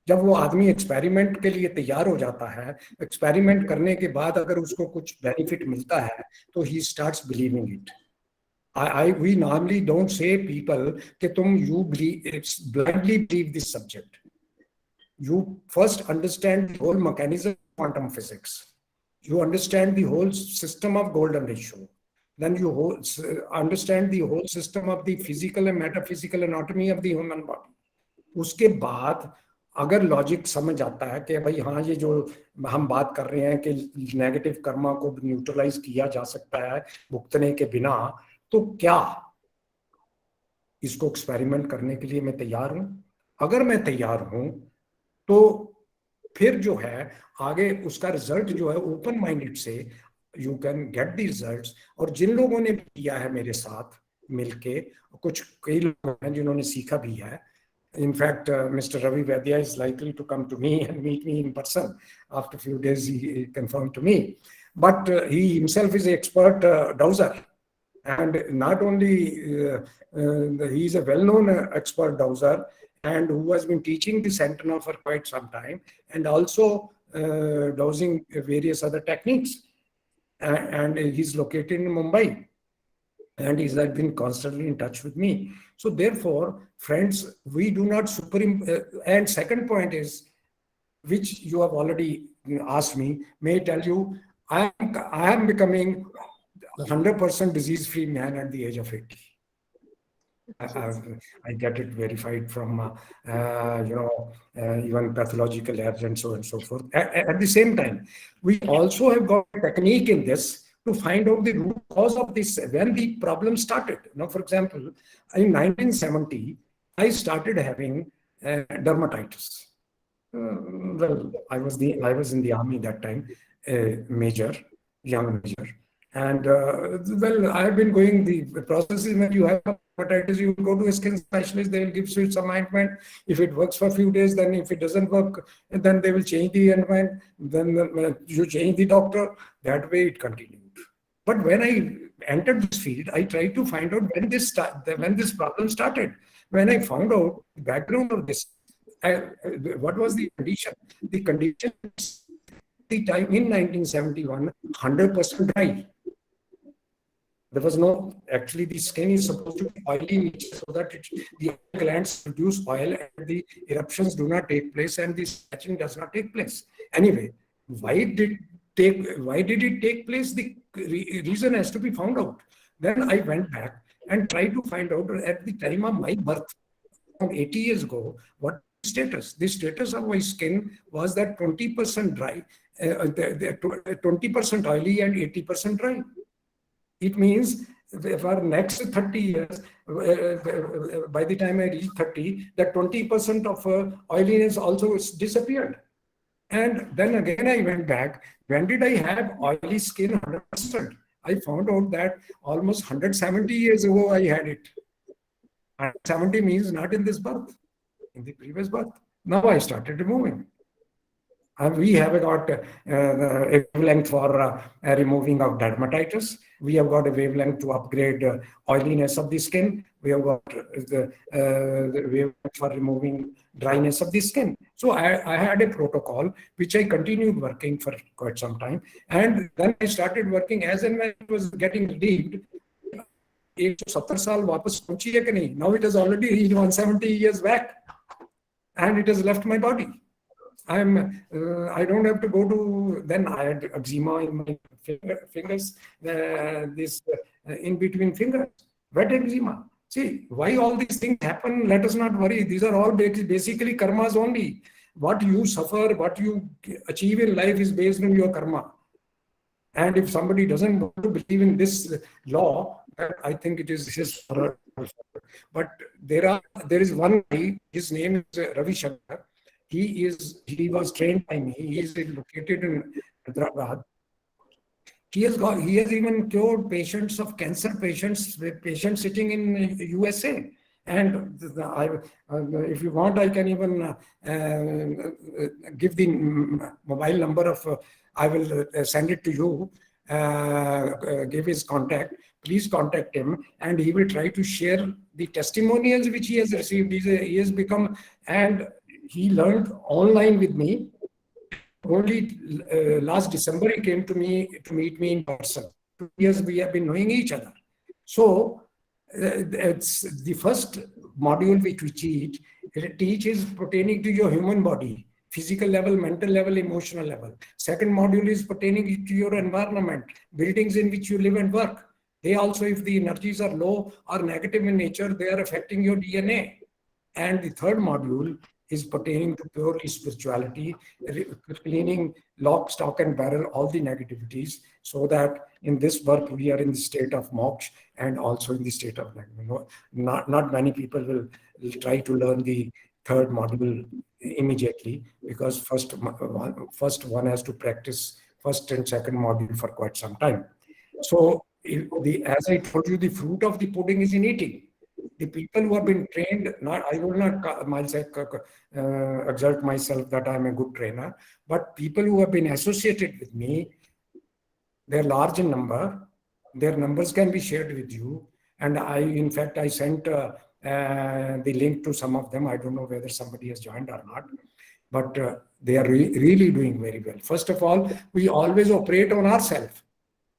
जब वो आदमी एक्सपेरिमेंट के लिए तैयार हो जाता है, एक्सपेरिमेंट करने के बाद अगर उसको कुछ बेनिफिट मिलता है तो he starts believing it. We normally don't say people कि तुम you blindly believe this subject. You first understand the whole mechanism of quantum physics. You understand the whole system of golden ratio. Then you understand the whole system of the physical and metaphysical anatomy of the human body. उसके बाद अगर लॉजिक समझ आता है कि भाई हाँ, ये जो हम बात कर रहे हैं कि नेगेटिव कर्मा को न्यूट्रलाइज किया जा सकता है भुगतने के बिना, तो क्या इसको एक्सपेरिमेंट करने के लिए मैं तैयार हूं? अगर मैं तैयार हूं तो फिर जो है आगे उसका रिजल्ट जो है ओपन माइंडेड से you can get the results. और जिन लोगों ने किया है मेरे साथ मिलके, कुछ कई लोग हैं जिन्होंने सीखा भी है। In fact, Mr. Ravi Vaidya is likely to come to me and meet me in person. After a few days, he confirmed to me. But he himself is an expert dowser. And not only he is a well-known expert dowser and who has been teaching the Sentinel for quite some time, and also dowsing various other techniques. And he's located in Mumbai, and he's been constantly in touch with me. So therefore, friends, we do not and second point is, which you have already asked me, may I tell you, I am becoming 100% disease-free man at the age of 80. I get it verified from even pathological labs and so on and so forth. At the same time, we also have got a technique in this to find out the root cause of this, when the problem started. Now, for example, in 1970, I started having dermatitis. Well, I was in the army that time, young major. And well, I have been going the processes. When you have dermatitis, you go to a skin specialist, they will give you some ointment. If it works for a few days, then if it doesn't work, then they will change the ointment. Then you change the doctor. That way it continued. But when I entered this field, I tried to find out when this problem started. When I found out the background of this, what was the condition? The condition the time in 1971, 100% dry. There was no, actually the skin is supposed to be oily in nature so that the glands produce oil and the eruptions do not take place and the scratching does not take place. Anyway, why did it take place? The reason has to be found out. Then I went back and tried to find out at the time of my birth, 80 years ago, what status? The status of my skin was that 20% dry, 20% oily and 80% dry. It means for next 30 years, by the time I reach 30, that 20% of oiliness also disappeared. And then again, I went back. When did I have oily skin 100%? I found out that almost 170 years ago, I had it. 170 means not in this birth, in the previous birth. Now I started removing. And we have got a wavelength for removing of dermatitis. We have got a wavelength to upgrade oiliness of the skin. We have got the wavelength for removing dryness of the skin. So I had a protocol which I continued working for quite some time. And then I started working as and when it was getting relieved. 170 साल वापस पहुंची है कि नहीं? Now it has already reached 170 years back, and it has left my body. I don't have to go to, then I had eczema in my fingers, in between fingers, wet eczema. See, why all these things happen, let us not worry. These are all basically karmas only. What you suffer, what you achieve in life is based on your karma. And if somebody doesn't want to believe in this law, I think it is his error. But there is one guy, his name is Ravi Shankar. He was trained by me. He is located in Hyderabad. He has even cured patients of cancer patients sitting in USA. And if you want, I can even give the mobile number of, I will send it to you, give his contact. Please contact him, and he will try to share the testimonials which he has received. He has become, and he learned online with me. Only last December he came to meet me in person. 2 years we have been knowing each other. So it's the first module which we teach is pertaining to your human body, physical level, mental level, emotional level. Second module is pertaining to your environment, buildings in which you live and work. They also, if the energies are low or negative in nature, they are affecting your DNA. And the third module is pertaining to purely spirituality, cleaning lock, stock, and barrel, all the negativities, so that in this birth we are in the state of moksha and also in the state of, not many people will try to learn the third module immediately, because first one has to practice first and second module for quite some time. So as I told you, the fruit of the pudding is in eating. The people who have been trained, I will not exert myself that I am a good trainer, but people who have been associated with me, they're large in number. Their numbers can be shared with you. And in fact, I sent the link to some of them. I don't know whether somebody has joined or not, but they are really doing very well. First of all, we always operate on ourselves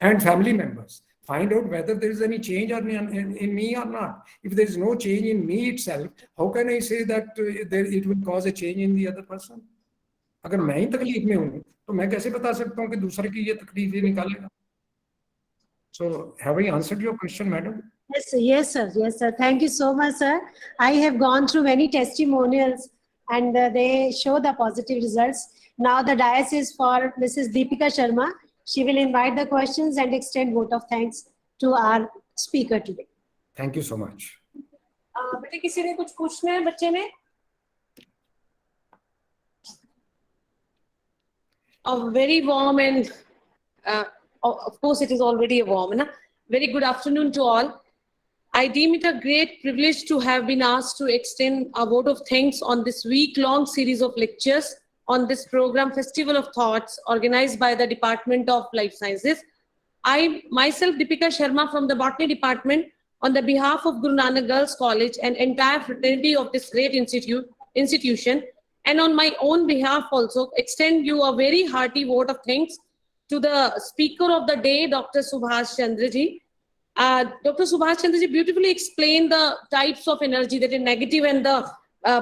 and family members. Find out whether there is any change in me or not. If there is no change in me itself, how can I say that it will cause a change in the other person? अगर मैं ही तकलीफ में हूँ, तो मैं कैसे बता सकता हूँ कि दूसरे की ये तकलीफ ही निकालेगा? So, have I answered your question, madam?
Yes, sir. Thank you so much, sir. I have gone through many testimonials, and they show the positive results. Now the dais is for Mrs. Deepika Sharma. She will invite the questions and extend vote of thanks to our speaker today.
Thank you so much.
बेटे किसी ने कुछ पूछना है बच्चे ने? A very warm and of course it is already a warm, na? Very good afternoon to all. I deem it a great privilege to have been asked to extend a vote of thanks on this week-long series of lectures on this program, Festival of Thoughts, organized by the Department of Life Sciences. I myself, Deepika Sharma from the Botany Department, on the behalf of Guru Nanak Girls College and entire fraternity of this great institution, and on my own behalf also, extend you a very hearty vote of thanks to the speaker of the day, Dr. Subhash Chandra ji. Dr. Subhash Chandra ji beautifully explained the types of energy, that is negative and the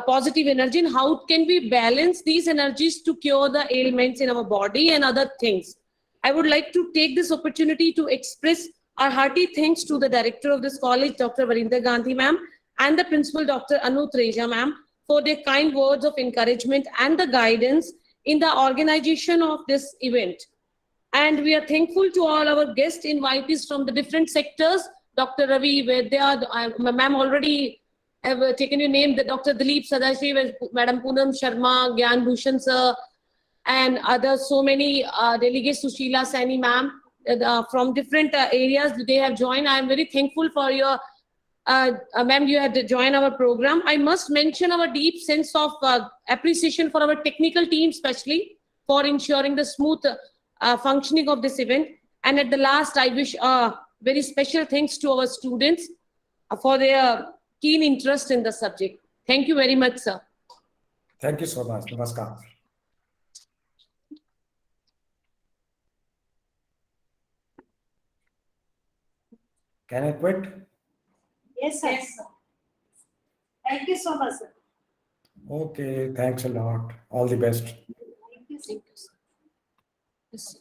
positive energy, and how can we balance these energies to cure the ailments in our body and other things. I would like to take this opportunity to express our hearty thanks to the director of this college, Dr. Varinder Gandhi ma'am, and the principal, Dr. Anu Treja ma'am, for their kind words of encouragement and the guidance in the organization of this event. And we are thankful to all our guest invitees from the different sectors Dr. Ravi Vedya, ma'am already have taken your name, the Dr. Dilip Sadashiv, Madam Poonam Sharma, Gyan Bhushan sir, and others, so many delegates, Sushila Saini ma'am, from different areas, they have joined. I am very thankful for your, ma'am, you had joined our program. I must mention our deep sense of appreciation for our technical team, especially for ensuring the smooth functioning of this event. And at the last, I wish very special thanks to our students for their keen interest in the subject. Thank you very much, sir.
Thank you so much. Namaskar. Can I quit?
Yes, sir. Thank you so much, sir.
Okay, thanks a lot. All the best.
Thank you.
Thank you, sir. Yes, sir.